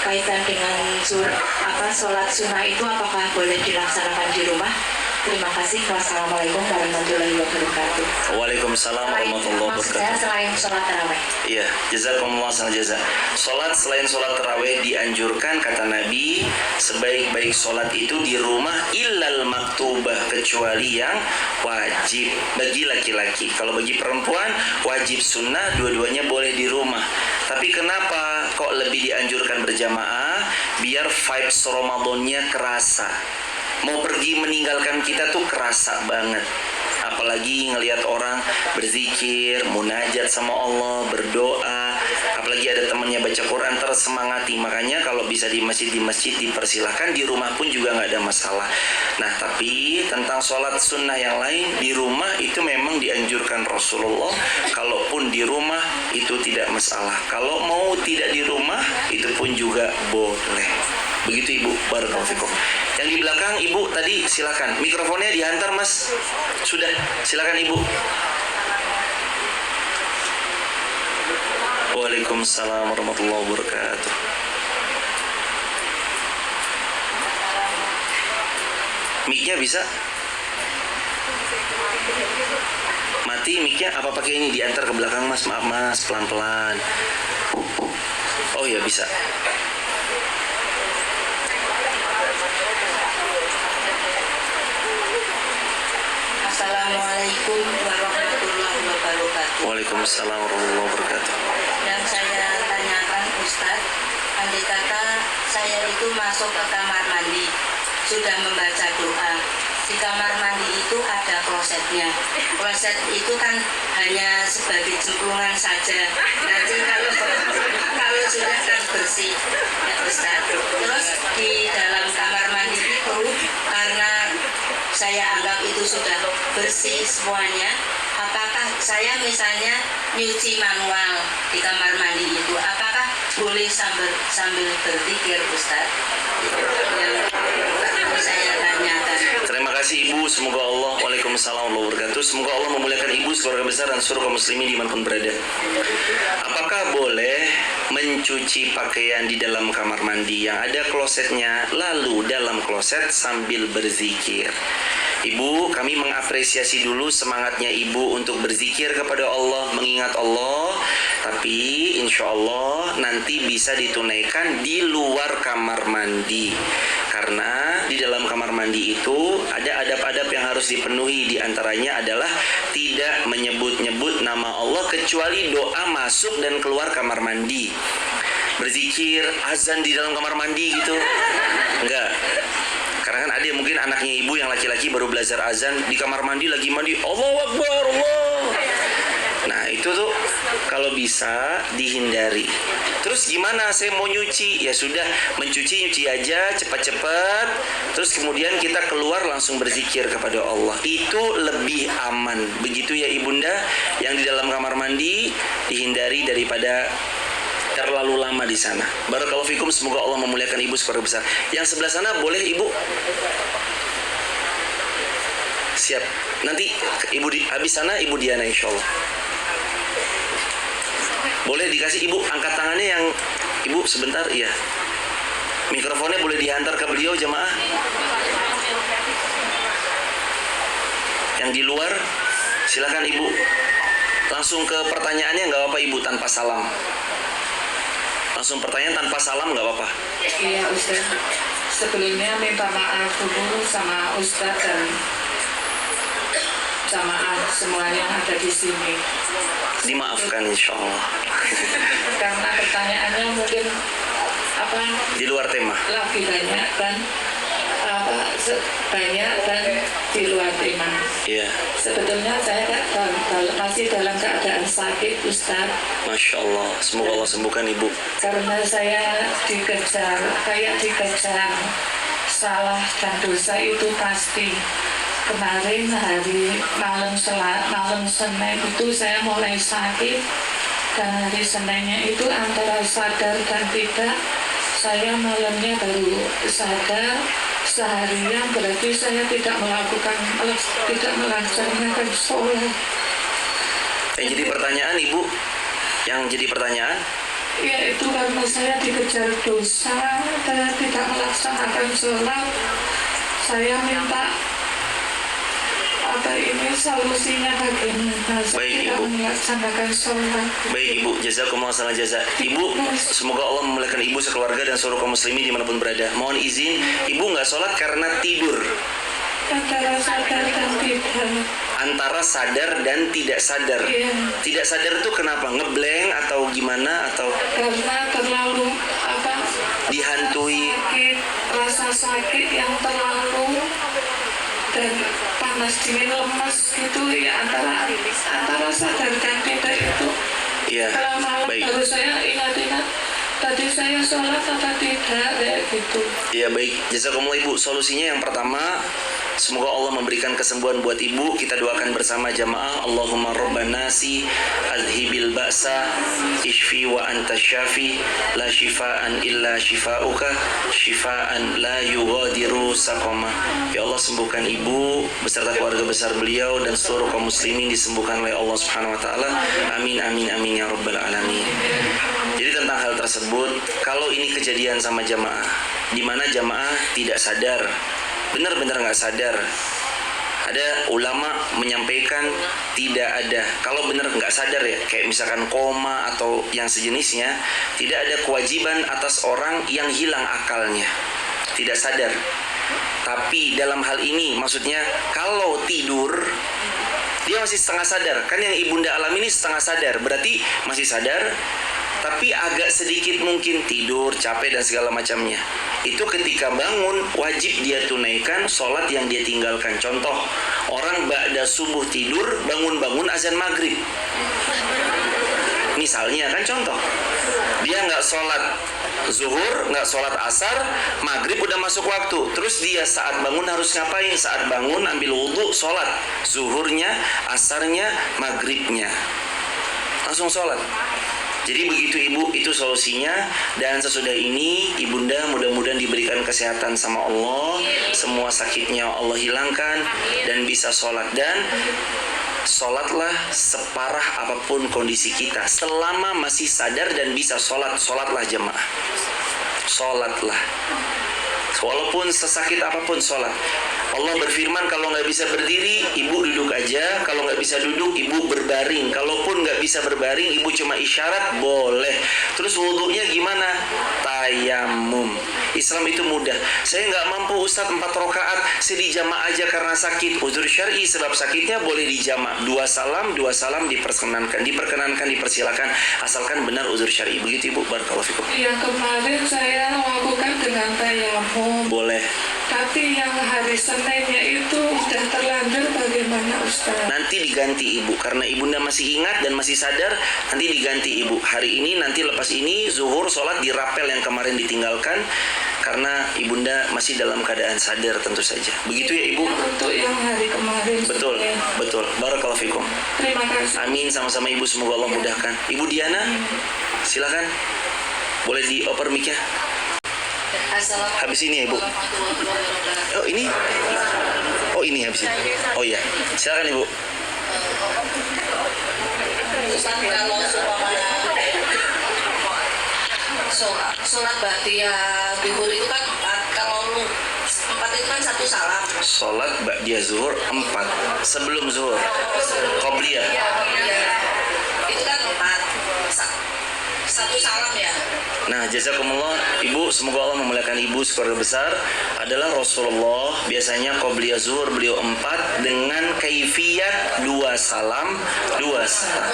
kaitan dengan sholat sunnah itu apakah boleh dilaksanakan di rumah? Terima kasih. Wassalamualaikum warahmatullahi wabarakatuh. Waalaikumsalam warahmatullahi Maksud saya wabarakatuh. selain sholat taraweh. Iya, jazakumullah khairan jazak. Salat selain salat tarawih dianjurkan kata Nabi, sebaik-baik salat itu di rumah illal maktubah, kecuali yang wajib bagi laki-laki. Kalau bagi perempuan wajib sunnah, dua-duanya boleh di rumah. Tapi kenapa kok lebih dianjurkan berjamaah? Biar vibes Ramadannya kerasa. Mau pergi meninggalkan kita tuh kerasa banget. Apalagi ngelihat orang berzikir, munajat sama Allah, berdoa. Apalagi ada temannya baca Quran, tersemangati. Makanya kalau bisa di masjid dipersilahkan, di rumah pun juga nggak ada masalah. Nah, tapi tentang sholat sunnah yang lain di rumah itu memang dianjurkan Rasulullah. Kalaupun di rumah itu tidak masalah. Kalau mau tidak di rumah itu pun juga boleh. Begitu Ibu, barakallahu fikum. Yang di belakang Ibu tadi silakan. Mikrofonnya dihantar Mas. Sudah, silakan Ibu. Waalaikumsalam warahmatullahi wabarakatuh. Mic-nya bisa? Mati mic-nya apa pakai ini diantar ke belakang Mas? Maaf Mas, pelan-pelan. Oh ya bisa. Assalamualaikum warahmatullahi wabarakatuh. Waalaikumsalam warahmatullahi wabarakatuh. Yang saya tanyakan Ustadz, andai kata saya itu masuk ke kamar mandi, sudah membaca doa. Di kamar mandi itu ada klosetnya. Kloset itu kan hanya sebagai cemplungan saja. Nanti kalau sudah kan bersih, ya Ustadz. Terus di dalam kamar mandi itu karena saya anggap itu sudah bersih semuanya, apakah saya misalnya nyuci manual di kamar mandi itu, apakah boleh sambil berzikir Ustaz? Yang saya tanyakan. Terima kasih Ibu, semoga Allah, waalaikumsalam warahmatullahi wabarakatuh. Semoga Allah memuliakan Ibu, keluarga besar dan seluruh kaum muslimin dimanapun berada. Apakah boleh mencuci pakaian di dalam kamar mandi yang ada klosetnya, lalu dalam kloset sambil berzikir? Ibu, kami mengapresiasi dulu semangatnya Ibu untuk berzikir kepada Allah, mengingat Allah. Tapi insya Allah nanti bisa ditunaikan di luar kamar mandi. Karena di dalam kamar mandi itu ada adab-adab yang harus dipenuhi. Di antaranya adalah tidak menyebut-nyebut nama Allah kecuali doa masuk dan keluar kamar mandi. Berzikir, azan di dalam kamar mandi gitu, enggak. Karena kan ada mungkin anaknya ibu yang laki-laki baru belajar azan di kamar mandi, lagi mandi, Allahu Akbar, Allah. Nah itu tuh kalau bisa dihindari. Terus gimana saya mau nyuci? Ya sudah, nyuci aja cepat-cepat. Terus kemudian kita keluar langsung berzikir kepada Allah. Itu lebih aman. Begitu ya ibunda, yang di dalam kamar mandi dihindari daripada terlalu lama di sana. Barakallahu fikum, semoga Allah memuliakan ibu sekeluarga besar. Yang sebelah sana boleh ibu? Siap. Nanti ibu habis sana ibu Diana insyaallah. Boleh dikasih ibu angkat tangannya yang ibu sebentar, iya. Mikrofonnya boleh dihantar ke beliau jamaah. Yang di luar silakan ibu. Langsung ke pertanyaannya nggak apa-apa ibu, tanpa salam. Langsung pertanyaan tanpa salam nggak apa-apa. Iya Ustaz, sebelumnya minta maaf dulu sama Ustaz dan jamaah semua yang ada di sini. Dimaafkan insya Allah. Karena pertanyaannya mungkin Di luar tema. lebih banyak dan banyak dan di luar tema. Iya. Sebetulnya saya masih dalam keadaan sakit Ustaz. Masya Allah. Semoga Allah sembuhkan ibu. Karena saya dikejar salah dan dosa itu pasti. Kemarin hari malam Senin itu saya mulai sakit Dan hari Seninnya itu antara sadar dan tidak, saya malamnya baru sadar. Seharian berarti saya tidak melaksanakan sholat. Yang jadi pertanyaan Ibu, Yaitu karena saya dikejar dosa dan tidak melaksanakan sholat. Saya minta solusinya bagaimana? Saya Baik, tidak Ibu. melaksanakan sholat. Baik Ibu, jazakumullah khairan jazak. Ibu, semoga Allah memuliakan Ibu sekeluarga dan seluruh kaum muslimin dimanapun berada. Mohon izin, Ibu nggak sholat karena tidur. Antara sadar dan tidak. Antara sadar dan tidak sadar. Iya. Tidak sadar itu kenapa? Ngeblank atau gimana? Atau Karena terlalu dihantui? rasa sakit yang terlalu dan panas dingin lemas gitu ya, antara sadar dan tidak itu. Iya, Kalau malam baik. baru saya ingat-ingat tadi saya sholat atau tidak kayak gitu. Ya baik, jazakumullah Ibu. Solusinya yang pertama, semoga Allah memberikan kesembuhan buat Ibu. Kita doakan bersama jamaah. Allahumma rabban nasi adhibil ba'sa ishfi wa anta syafi la shifaan illa shifauka shifaan la yughadiru saqama. Ya Allah, sembuhkan Ibu beserta keluarga besar beliau dan seluruh kaum muslimin disembuhkan oleh Allah Subhanahu wa taala. Amin amin amin ya rabbal alamin. Jadi tentang hal tersebut, kalau ini kejadian sama jamaah, di mana jamaah tidak sadar, benar-benar nggak sadar. Ada ulama menyampaikan tidak ada, kalau benar nggak sadar ya, kayak misalkan koma atau yang sejenisnya, tidak ada kewajiban atas orang yang hilang akalnya, tidak sadar. Tapi dalam hal ini, maksudnya kalau tidur, dia masih setengah sadar. Kan yang ibunda alami ini setengah sadar, berarti masih sadar, tapi agak sedikit mungkin tidur, capek dan segala macamnya. Itu ketika bangun wajib dia tunaikan sholat yang dia tinggalkan. Contoh, orang ba'da subuh tidur, bangun-bangun azan maghrib. Misalnya kan contoh, dia nggak sholat zuhur, nggak sholat asar, maghrib udah masuk waktu. Terus dia saat bangun harus ngapain? Saat bangun ambil wudhu, sholat zuhurnya, asarnya, maghribnya, langsung sholat. Jadi begitu Ibu, itu solusinya. Dan sesudah ini ibunda mudah-mudahan diberikan kesehatan sama Allah, semua sakitnya Allah hilangkan dan bisa sholat. Dan sholatlah separah apapun kondisi kita, selama masih sadar dan bisa sholat, sholatlah jemaah, sholatlah. Walaupun sesakit apapun sholat. Allah berfirman, kalau nggak bisa berdiri, ibu duduk aja. Kalau nggak bisa duduk, ibu berbaring. Kalaupun nggak bisa berbaring, ibu cuma isyarat, boleh. Terus wudhunya gimana? Tayamum. Islam itu mudah. Saya nggak mampu Ustadz 4 rakaat, saya dijama aja karena sakit. Uzur syar'i, sebab sakitnya boleh dijama. 2 salam diperkenankan, dipersilakan, asalkan benar uzur syar'i. Begitu Ibu, barakallahu fikum. Yang kemarin saya lakukan dengan tayamum. Boleh. Tapi yang hari Seninnya itu sudah terlanjur, bagaimana Ustaz? Nanti diganti Ibu, karena Ibunda masih ingat dan masih sadar, nanti diganti Ibu. Hari ini, nanti lepas ini, zuhur, sholat dirapel yang kemarin ditinggalkan, karena Ibunda masih dalam keadaan sadar tentu saja. Begitu ya Ibu? Untuk yang hari kemarin. Betul, Senin. betul. Barakallahu fikum. Terima kasih. Amin, sama-sama Ibu, semoga Allah mudahkan. Ibu Diana, silakan. Boleh dioper mic-nya. Habis ini ya Ibu. Oh ini? Oh ini habis ini. Oh iya, silakan Ibu. Ustaz, kalau sholat ba'diyah zuhur itu kan 4. Kalau 4 itu kan 1 salam. Sholat ba'diyah zuhur 4 sebelum zuhur. Qobliyah. Itu kan 4. 1 salam ya. Nah, jazakumullah Ibu, semoga Allah memuliakan Ibu sekeluarga besar. Adalah Rasulullah biasanya qobliyah zuhur beliau 4 dengan kaifiyat 2 salam, 2 salam.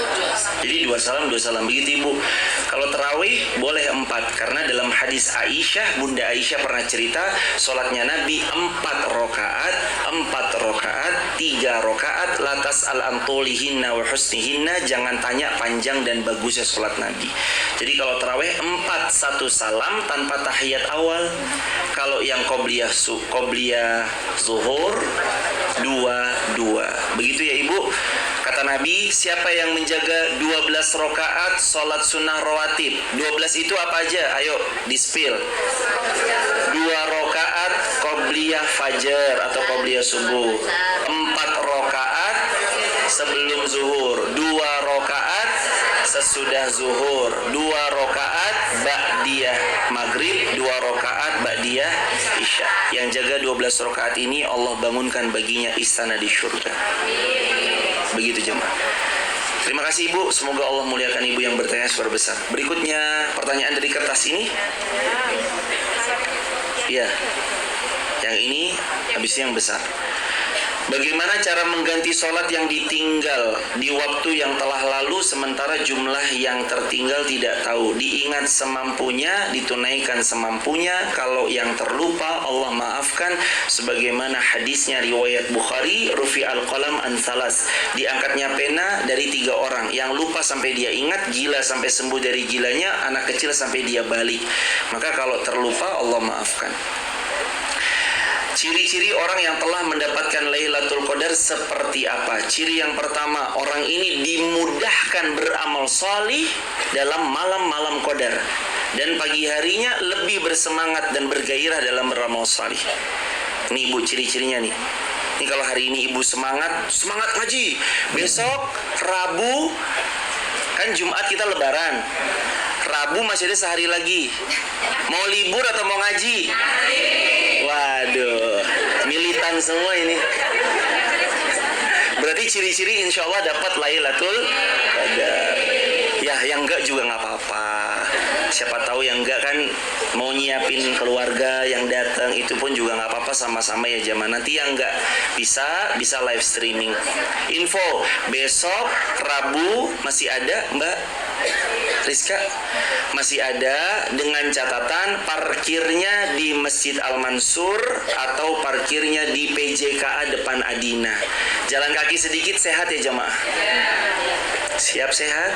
Jadi 2 salam, 2 salam. Begitu Ibu. Kalau tarawih boleh 4, karena dalam hadis Aisyah, Bunda Aisyah pernah cerita sholatnya Nabi 4 rakaat, 3 rakaat, latas al-antulihinna wa husnihinna, jangan tanya panjang dan bagusnya sholat Nabi. Jadi kalau tarawih 4 1 salam tanpa tahiyat awal. Kalau yang qobliyah zuhur 22. Begitu ya Ibu. Kata Nabi, siapa yang menjaga 12 rakaat sholat sunnah rawatib. 12 itu apa aja? Ayo, di-spill. 2 rakaat qobliyah fajar atau qobliyah subuh. 4 rakaat sebelum zuhur. 2 rakaat sesudah zuhur. 2 rakaat ba'diyah maghrib. 2 rakaat ba'diyah isya. Yang jaga 12 rakaat ini Allah bangunkan baginya istana di surga. Begitu jemaah. Terima kasih Ibu, semoga Allah muliakan Ibu yang bertanya suara besar. Berikutnya pertanyaan dari kertas ini. Ya, yang ini habis yang besar. Bagaimana cara mengganti sholat yang ditinggal di waktu yang telah lalu sementara jumlah yang tertinggal tidak tahu? Diingat semampunya, ditunaikan semampunya. Kalau yang terlupa Allah maafkan. Sebagaimana hadisnya riwayat Bukhari, rufi al-qalam an salas, diangkatnya pena dari 3 orang. Yang lupa sampai dia ingat, gila sampai sembuh dari gilanya, anak kecil sampai dia balik. Maka kalau terlupa Allah maafkan. Ciri-ciri orang yang telah mendapatkan Lailatul Qadar seperti apa? Ciri yang pertama, orang ini dimudahkan beramal salih dalam malam-malam Qadar, dan pagi harinya lebih bersemangat dan bergairah dalam beramal salih. Ini Ibu ciri-cirinya nih. Ini kalau hari ini Ibu semangat ngaji. Besok Rabu, kan Jumat kita lebaran. Rabu masih ada sehari lagi. Mau libur atau mau ngaji? Waduh, militan semua ini. Berarti ciri-ciri insya Allah dapat Lailatul Qadar. Ya, yang enggak juga nggak apa-apa. Siapa tahu yang enggak kan mau nyiapin keluarga yang datang, itu pun juga nggak apa-apa, sama-sama ya jamaah. Nanti yang enggak bisa live streaming. Info, besok Rabu masih ada Mbak Rizka, masih ada, dengan catatan parkirnya di Masjid Al-Mansur atau parkirnya di PJKA depan Adina. Jalan kaki sedikit, sehat ya jamaah? Siap sehat?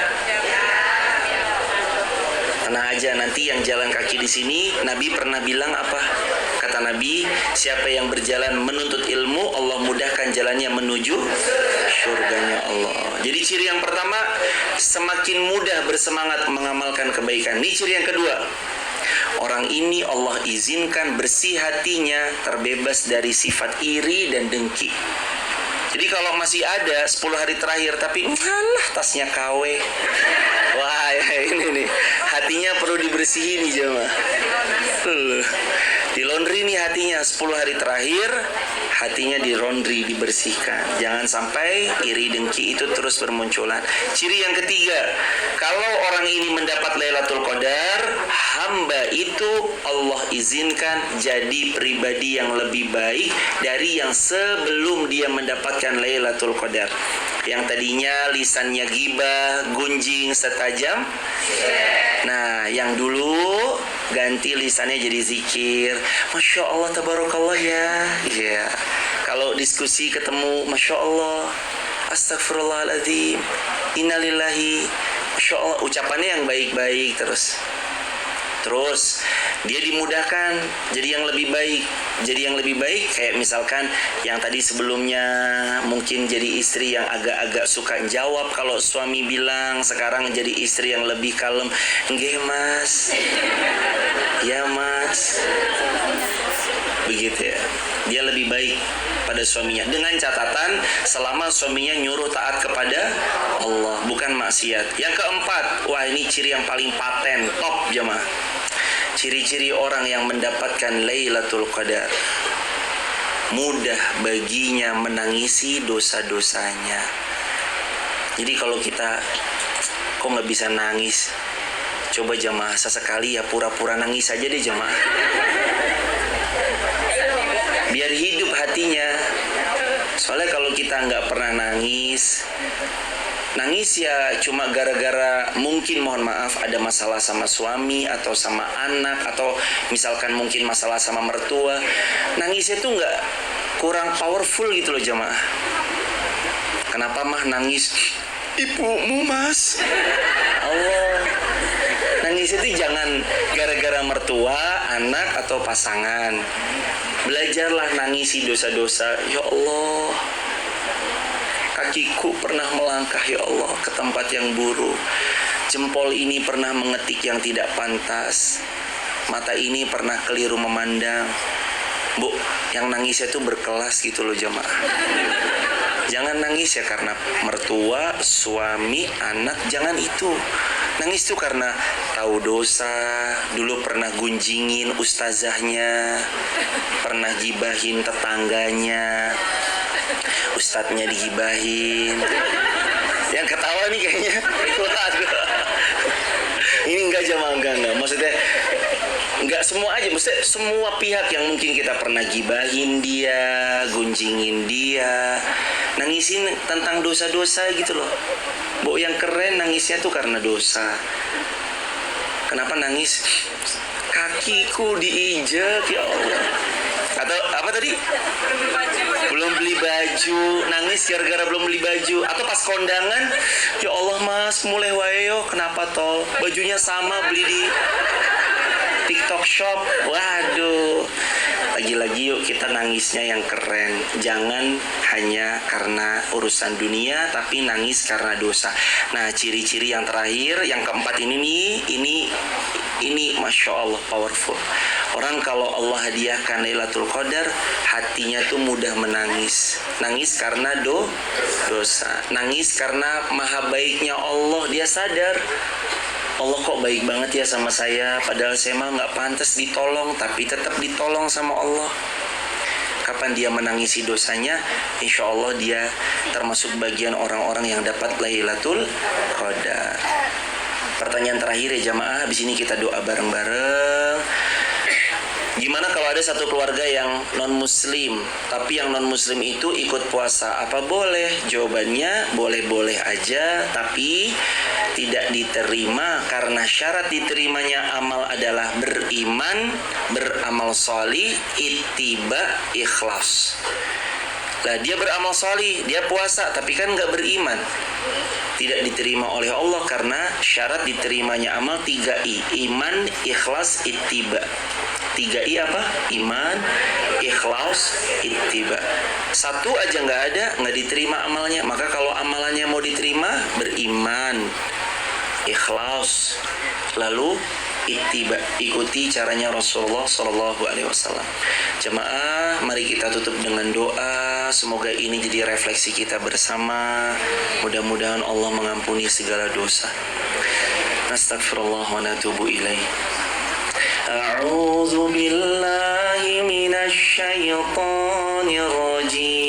Tenang aja, nanti yang jalan kaki di sini, Nabi pernah bilang apa? Kata Nabi, siapa yang berjalan menuntut ilmu, Allah mudahkan jalannya menuju surganya Allah. Jadi ciri yang pertama, semakin mudah bersemangat mengamalkan kebaikan. Ini ciri yang kedua. Orang ini Allah izinkan bersih hatinya, terbebas dari sifat iri dan dengki. Jadi kalau masih ada 10 hari terakhir, tapi alah tasnya KW. Wah, ya ini nih. Hatinya perlu dibersihin nih jemaah. Di laundry nih hatinya 10 hari terakhir, hatinya di laundry, dibersihkan. Jangan sampai iri dengki itu terus bermunculan. Ciri yang ketiga, kalau orang ini mendapat Lailatul Qadar, hamba itu Allah izinkan jadi pribadi yang lebih baik dari yang sebelum dia mendapatkan Lailatul Qadar. Yang tadinya lisannya ghibah, gunjing, setajam. Nah, yang dulu ganti lisannya jadi zikir. Masya Allah, tabarakallah ya. Ya. Kalau diskusi ketemu, Masya Allah, astagfirullahaladzim, innalillahi, Masya Allah, ucapannya yang baik-baik terus. Dia dimudahkan jadi yang lebih baik. Jadi yang lebih baik kayak misalkan yang tadi sebelumnya mungkin jadi istri yang agak-agak suka jawab kalau suami bilang, sekarang jadi istri yang lebih kalem. Nggih mas, ya mas, begitu ya. Dia lebih baik pada suaminya, dengan catatan selama suaminya nyuruh taat kepada Allah, bukan maksiat. Yang keempat, wah ini ciri yang paling paten, top jemaah. Ciri-ciri orang yang mendapatkan Lailatul Qadar, mudah baginya menangisi dosa-dosanya. Jadi kalau kita kok nggak bisa nangis, coba jemaah sesekali ya pura-pura nangis aja deh jemaah, biar hidup hatinya. Soalnya kalau kita nggak pernah nangis ya cuma gara-gara mungkin, mohon maaf, ada masalah sama suami atau sama anak, atau misalkan mungkin masalah sama mertua. Nangisnya tuh nggak, kurang powerful gitu loh jemaah. Kenapa mah nangis? Ibumu mas. Allah. Nangis itu jangan gara-gara mertua, anak atau pasangan. Belajarlah nangisi dosa-dosa. Ya Allah, kakiku pernah melangkah ya Allah ke tempat yang buruk. Jempol ini pernah mengetik yang tidak pantas. Mata ini pernah keliru memandang. Bu, yang nangisnya itu berkelas gitu loh jamaah. Jangan nangis ya karena mertua, suami, anak. Jangan itu. Nangis tuh karena tahu dosa, dulu pernah gunjingin ustazahnya, pernah gibahin tetangganya, ustadznya digibahin. Yang ketawa nih kayaknya. Waduh. Ini enggak jamaah, enggak. Maksudnya enggak semua aja, maksudnya semua pihak yang mungkin kita pernah gibahin dia, gunjingin dia, nangisin tentang dosa-dosa gitu loh. Bu, yang keren nangisnya tuh karena dosa. Kenapa nangis? Kakiku diinjek ya Allah. Atau apa tadi? Belum beli baju, nangis gara-gara belum beli baju. Atau pas kondangan, ya Allah mas, mulai wae yo, kenapa toh? Bajunya sama beli di TikTok Shop. Waduh. Lagi-lagi yuk kita nangisnya yang keren. Jangan hanya karena urusan dunia, tapi nangis karena dosa. Nah, ciri-ciri yang terakhir, yang keempat ini nih, ini Masya Allah powerful. Orang kalau Allah hadiahkan Lailatul Qadar, hatinya tuh mudah menangis. Nangis karena dosa. Nangis karena maha baiknya Allah. Dia sadar, Allah kok baik banget ya sama saya, padahal saya mah nggak pantas ditolong, tapi tetap ditolong sama Allah. Kapan dia menangisi dosanya, insya Allah dia termasuk bagian orang-orang yang dapat Lailatul Qadar. Pertanyaan terakhir ya jamaah, habis ini kita doa bareng-bareng. Gimana kalau ada satu keluarga yang non-muslim, tapi yang non-muslim itu ikut puasa? Apa boleh? Jawabannya boleh-boleh aja, tapi tidak diterima karena syarat diterimanya amal adalah beriman, beramal sholih, ittiba, ikhlas. Lah dia beramal sholih, dia puasa, tapi kan nggak beriman. Tidak diterima oleh Allah karena syarat diterimanya amal 3I, iman, ikhlas, ittiba. 3I apa? Iman, ikhlas, ittiba. Satu aja nggak ada, nggak diterima amalnya. Maka kalau amalannya mau diterima, beriman, ikhlas, lalu ittiba, ikuti caranya Rasulullah SAW. Jemaah, mari kita tutup dengan doa. Semoga ini jadi refleksi kita bersama. Mudah-mudahan Allah mengampuni segala dosa. Astagfirullah wa natubu ilaih. A'udzu billahi minasy syaithanir rajim.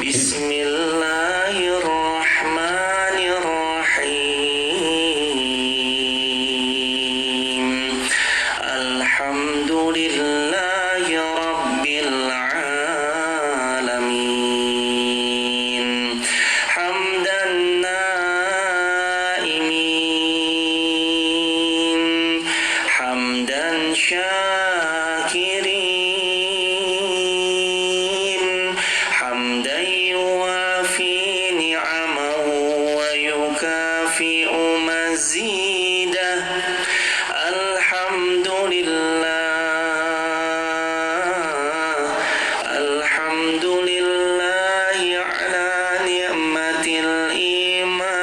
Bismillahirrahmanirrahim. Alhamdulillahi rabbil alamin. Hamdan hamdan syakirin, hamdan yuwafi ni'amahu wa yukafi'u mazidah. Alhamdulillah ala ni'matil iman.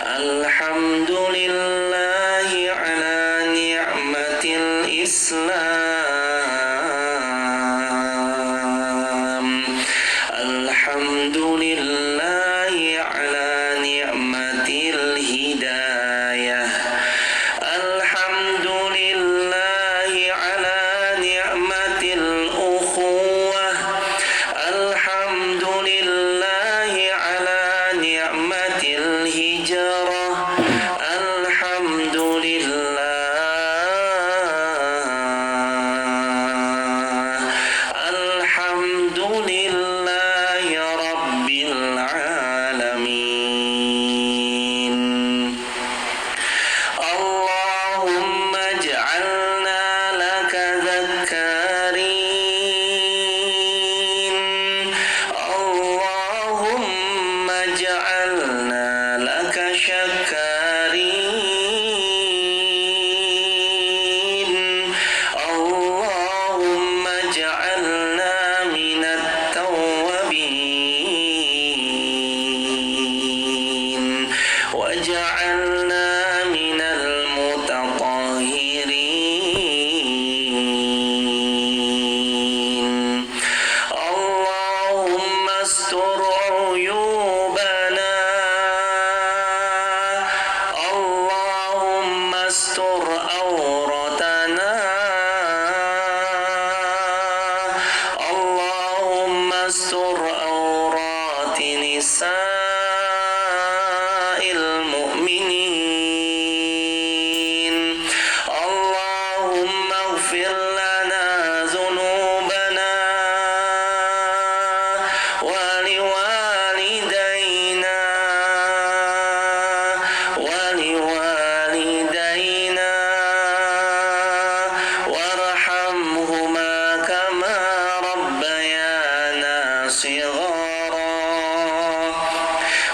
Alhamdulillahi ala ni'matil Islam. Alhamdulillahi ala ni'matil hidayah. Alhamdulillahi ala ni'matil ukhuwah. Alhamdulillahi ala ni'matil hijrah. Alhamdulillah rabbil alamin. واجعلنا من المتطهرين اللهم استر عيوبنا اللهم استر عورتنا اللهم استر عورات نساء المؤمنين اللهم اغفر لنا ذنوبنا ولوالدينا وارحمهما كما ربيانا صغارا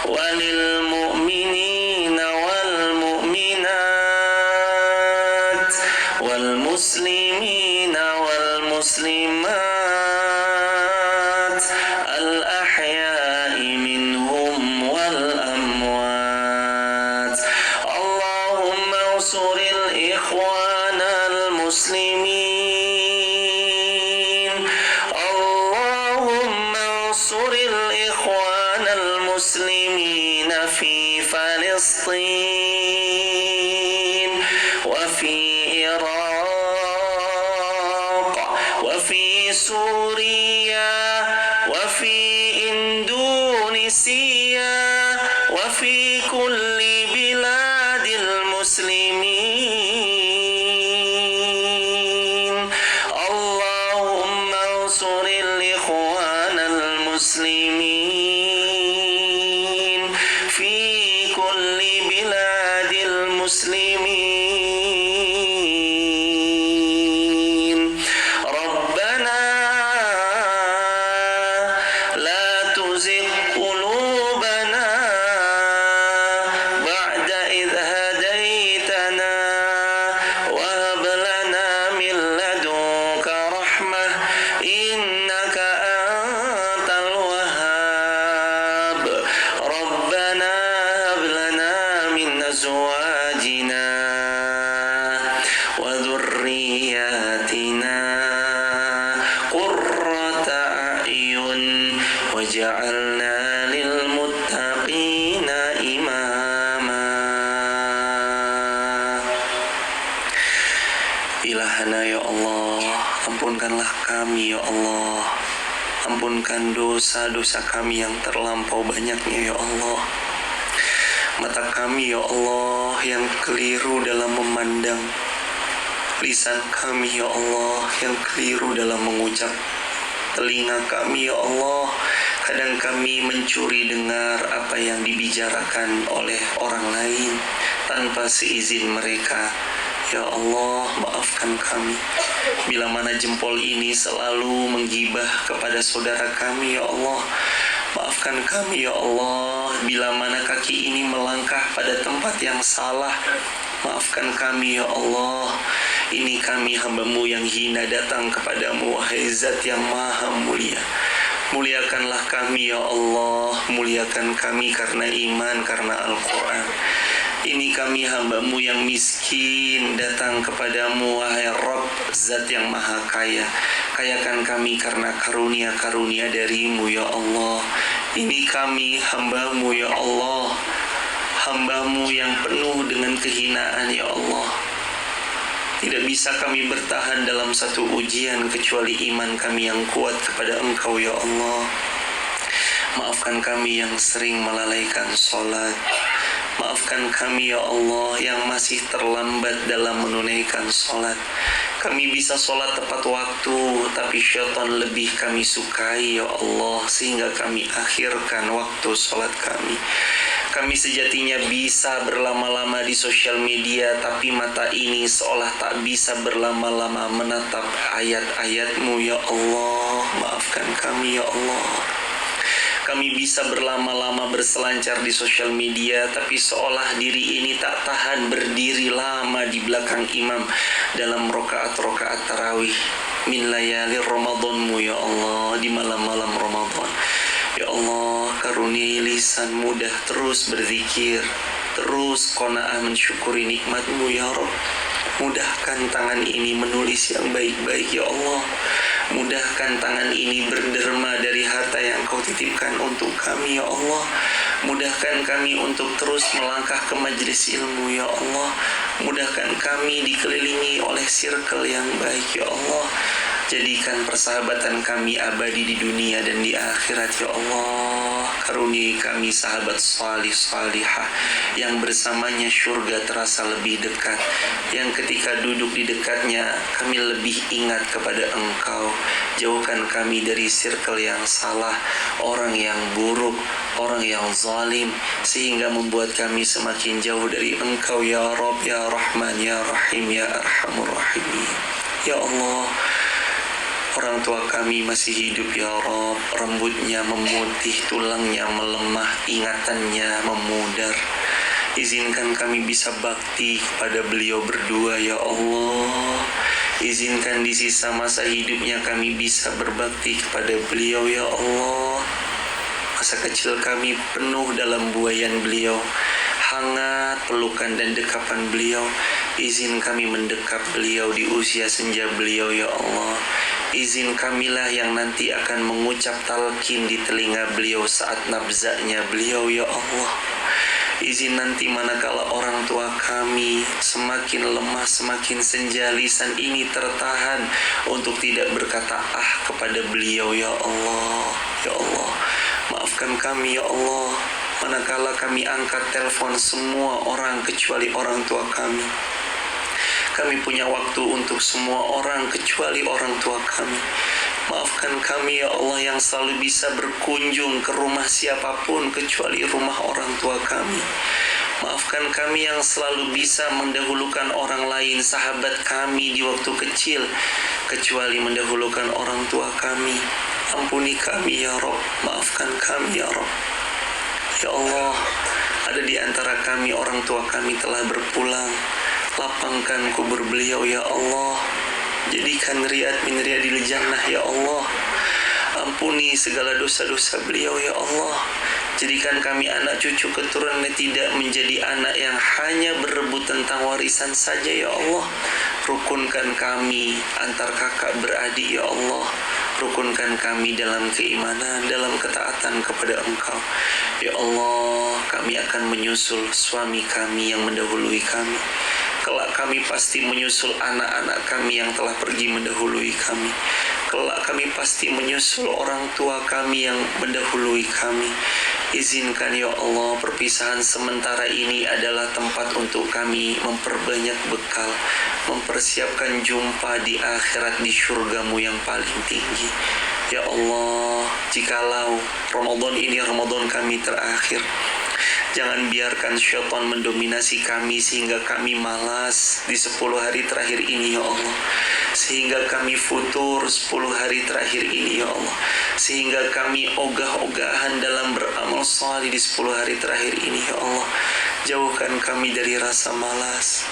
وللمؤمنين والمؤمنات والمسلمين والمسلمات الأحياء منهم والأموات اللهم انصر الإخوان المسلمين اللهم انصر الإخوان المسلمين في فلسطين وفي العراق وفي سوريا وفي إندونيسيا وفي كل بلاد المسلمين اللهم انصر الإخوان المسلمين في كل بلاد المسلمين ربنا لا تزغ قلوبنا بعد إذ هديتنا وهب لنا من لدنك رحمة إنك أنت الوهاب ربنا هب لنا من أزواجنا وذرياتنا قرة أعين واجعلنا للمتقين إماما Ilahana ya Allah, ampunkanlah kami ya Allah. Ampunkan dosa-dosa kami yang terlampau banyaknya ya Allah. Mata kami ya Allah yang keliru dalam memandang, lisan kami ya Allah yang keliru dalam mengucap, telinga kami ya Allah kadang kami mencuri dengar apa yang dibicarakan oleh orang lain tanpa seizin mereka. Ya Allah, maafkan kami bila mana jempol ini selalu menggibah kepada saudara kami ya Allah. Maafkan kami ya Allah bila mana kaki ini melangkah pada tempat yang salah. Maafkan kami ya Allah. Ini kami hamba-Mu yang hina datang kepadamu, wahai Zat yang maha mulia. Muliakanlah kami ya Allah. Muliakan kami karena iman, karena Al-Quran. Ini kami hamba-Mu yang miskin datang kepadamu, wahai Rabb, Zat yang maha kaya. Kayakan kami karena karunia-karunia dari-Mu ya Allah. Ini kami hamba-Mu ya Allah, hamba-Mu yang penuh dengan kehinaan ya Allah. Tidak bisa kami bertahan dalam satu ujian kecuali iman kami yang kuat kepada Engkau ya Allah. Maafkan kami yang sering melalaikan sholat. Maafkan kami ya Allah yang masih terlambat dalam menunaikan sholat. Kami bisa sholat tepat waktu, tapi syaitan lebih kami sukai ya Allah, sehingga kami akhirkan waktu sholat kami. Kami sejatinya bisa berlama-lama di sosial media, tapi mata ini seolah tak bisa berlama-lama menatap ayat-ayat-Mu ya Allah. Maafkan kami ya Allah. Kami bisa berlama-lama berselancar di sosial media, tapi seolah diri ini tak tahan berdiri lama di belakang imam dalam rokaat-rokaat tarawih min layali Ramadan-Mu ya Allah, di malam-malam Ramadan. Ya Allah, karuniai lisan mudah terus berzikir, terus qanaah mensyukuri nikmat-Mu ya Rabb. Mudahkan tangan ini menulis yang baik-baik ya Allah. Mudahkan tangan ini berderma dari harta yang Kau titipkan untuk kami ya Allah. Mudahkan kami untuk terus melangkah ke majelis ilmu ya Allah. Mudahkan kami dikelilingi oleh circle yang baik ya Allah. Jadikan persahabatan kami abadi di dunia dan di akhirat ya Allah. Karuniai kami sahabat salih salihah yang bersamanya syurga terasa lebih dekat, yang ketika duduk di dekatnya kami lebih ingat kepada Engkau. Jauhkan kami dari circle yang salah, orang yang buruk, orang yang zalim, sehingga membuat kami semakin jauh dari Engkau ya Rabb ya Rahman ya Rahim ya Arhamur Rahimin. Ya Allah, orang tua kami masih hidup ya Rabb, rambutnya memutih, tulangnya melemah, ingatannya memudar. Izinkan kami bisa bakti kepada beliau berdua ya Allah. Izinkan di sisa masa hidupnya kami bisa berbakti kepada beliau ya Allah. Masa kecil kami penuh dalam buayan beliau, hangat pelukan dan dekapan beliau. Izin kami mendekap beliau di usia senja beliau ya Allah. Izin kamilah yang nanti akan mengucap talqin di telinga beliau saat nabzanya beliau ya Allah. Izin nanti manakala orang tua kami semakin lemah, semakin senja, lisan ini tertahan untuk tidak berkata kepada beliau ya Allah. Ya Allah, maafkan kami ya Allah manakala kami angkat telepon semua orang kecuali orang tua kami. Kami punya waktu untuk semua orang kecuali orang tua kami. Maafkan kami ya Allah yang selalu bisa berkunjung ke rumah siapapun kecuali rumah orang tua kami. Maafkan kami yang selalu bisa mendahulukan orang lain, sahabat kami di waktu kecil, kecuali mendahulukan orang tua kami. Ampuni kami ya Rabb, maafkan kami ya Rabb. Ya Allah, ada di antara kami orang tua kami telah berpulang. Lapangkan kubur beliau ya Allah. Jadikan riyad min riyadil jannah ya Allah. Ampuni segala dosa-dosa beliau ya Allah. Jadikan kami anak cucu keturunannya tidak menjadi anak yang hanya berebut tentang warisan saja ya Allah. Rukunkan kami antar kakak beradik ya Allah. Rukunkan kami dalam keimanan, dalam ketaatan kepada Engkau. Ya Allah, kami akan menyusul suami kami yang mendahului kami. Kelak kami pasti menyusul anak-anak kami yang telah pergi mendahului kami. Kelak kami pasti menyusul orang tua kami yang mendahului kami. Izinkan ya Allah, perpisahan sementara ini adalah tempat untuk kami memperbanyak bekal, mempersiapkan jumpa di akhirat di syurga-Mu yang paling tinggi. Ya Allah, jikalau Ramadan ini Ramadan kami terakhir, jangan biarkan syaitan mendominasi kami sehingga kami malas di 10 hari terakhir ini ya Allah. Sehingga kami futur 10 hari terakhir ini ya Allah. Sehingga kami ogah-ogahan dalam beramal salih di 10 hari terakhir ini ya Allah. Jauhkan kami dari rasa malas.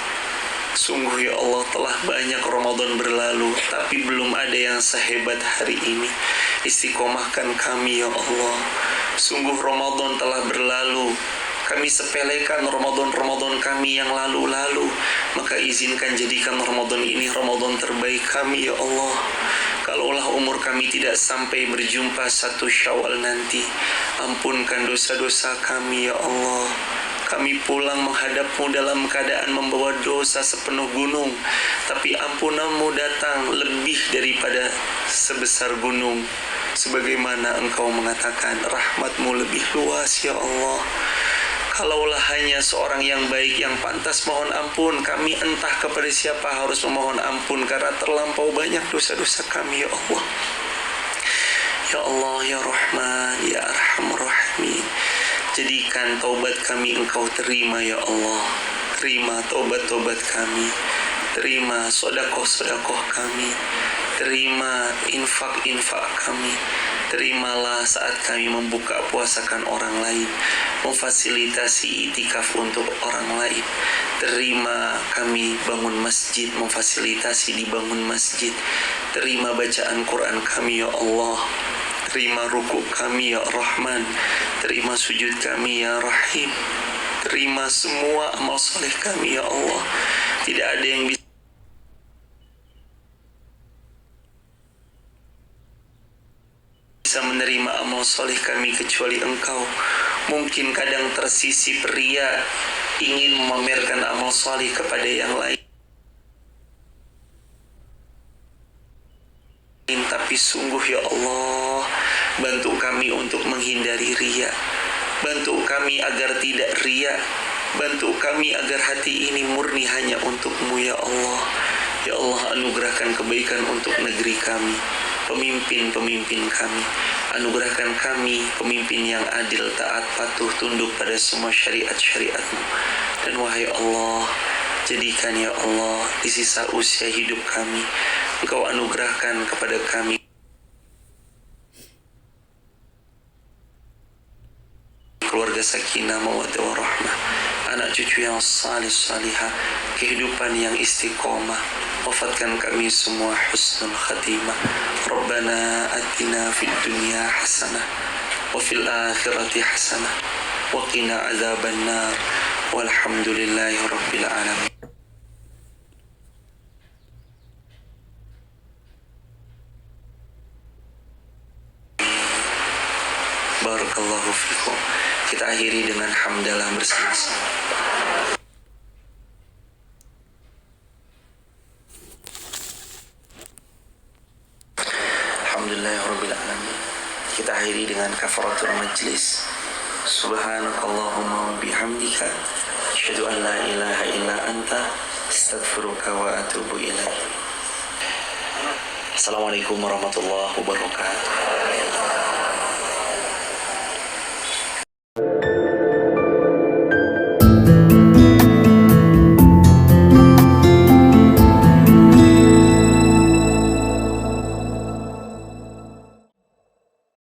Sungguh ya Allah, telah banyak Ramadan berlalu, tapi belum ada yang sehebat hari ini. Istiqomahkan kami ya Allah. Sungguh Ramadan telah berlalu, kami sepelekan Ramadan kami yang lalu-lalu. Maka izinkan jadikan Ramadan ini Ramadan terbaik kami ya Allah. Kalaulah umur kami tidak sampai berjumpa 1 Syawal nanti, ampunkan dosa-dosa kami ya Allah. Kami pulang menghadap-Mu dalam keadaan membawa dosa sepenuh gunung, tapi ampunan-Mu datang lebih daripada sebesar gunung. Sebagaimana Engkau mengatakan, rahmat-Mu lebih luas ya Allah. Kalaulah hanya seorang yang baik yang pantas mohon ampun, kami entah kepada siapa harus memohon ampun karena terlampau banyak dosa-dosa kami ya Allah. Ya Allah ya Rahman ya Arhamur Rahimin, jadikan taubat kami Engkau terima ya Allah. Terima taubat-taubat kami, terima sedekah-sedekah kami, terima infak-infak kami. Terimalah saat kami membuka puasakan orang lain, memfasilitasi itikaf untuk orang lain. Terima kami bangun masjid, memfasilitasi dibangun masjid. Terima bacaan Quran kami ya Allah. Terima ruku kami ya Rahman. Terima sujud kami ya Rahim. terima semua amal soleh kami ya Allah. Tidak ada yang bisa menerima amal soleh kami kecuali Engkau. Mungkin kadang tersisip ria, ingin memamerkan amal soleh kepada yang lain, tapi sungguh ya Allah, bantu kami untuk menghindari ria. Bantu kami agar tidak ria. Bantu kami agar hati ini murni hanya untuk-Mu ya Allah. Ya Allah, anugerahkan kebaikan untuk negeri kami, pemimpin-pemimpin kami. Anugerahkan kami pemimpin yang adil, taat, patuh, tunduk pada semua syariat-syariat-Mu. Dan wahai Allah, jadikan ya Allah di sisa usia hidup kami, Engkau anugerahkan kepada kami keluarga sakinah, mawaddah warahmah, anak cucu yang salih salihah, kehidupan yang istiqomah. Wafatkan kami semua husnul khatimah. Rabbana atina fid dunya hasanah wa fil akhirati hasanah wa qina azabannar. Walhamdulillahi rabbil alamin. Barakallahu fikum. Kita akhiri dengan hamdalah bersama-sama. Alhamdulillahirabbil alamin. Kita akhiri dengan kafaratul majlis. Subhanakallahumma wa bihamdika asyhadu an la ilaha illa anta astaghfiruka wa atubu ilaik. Assalamualaikum warahmatullahi wabarakatuh.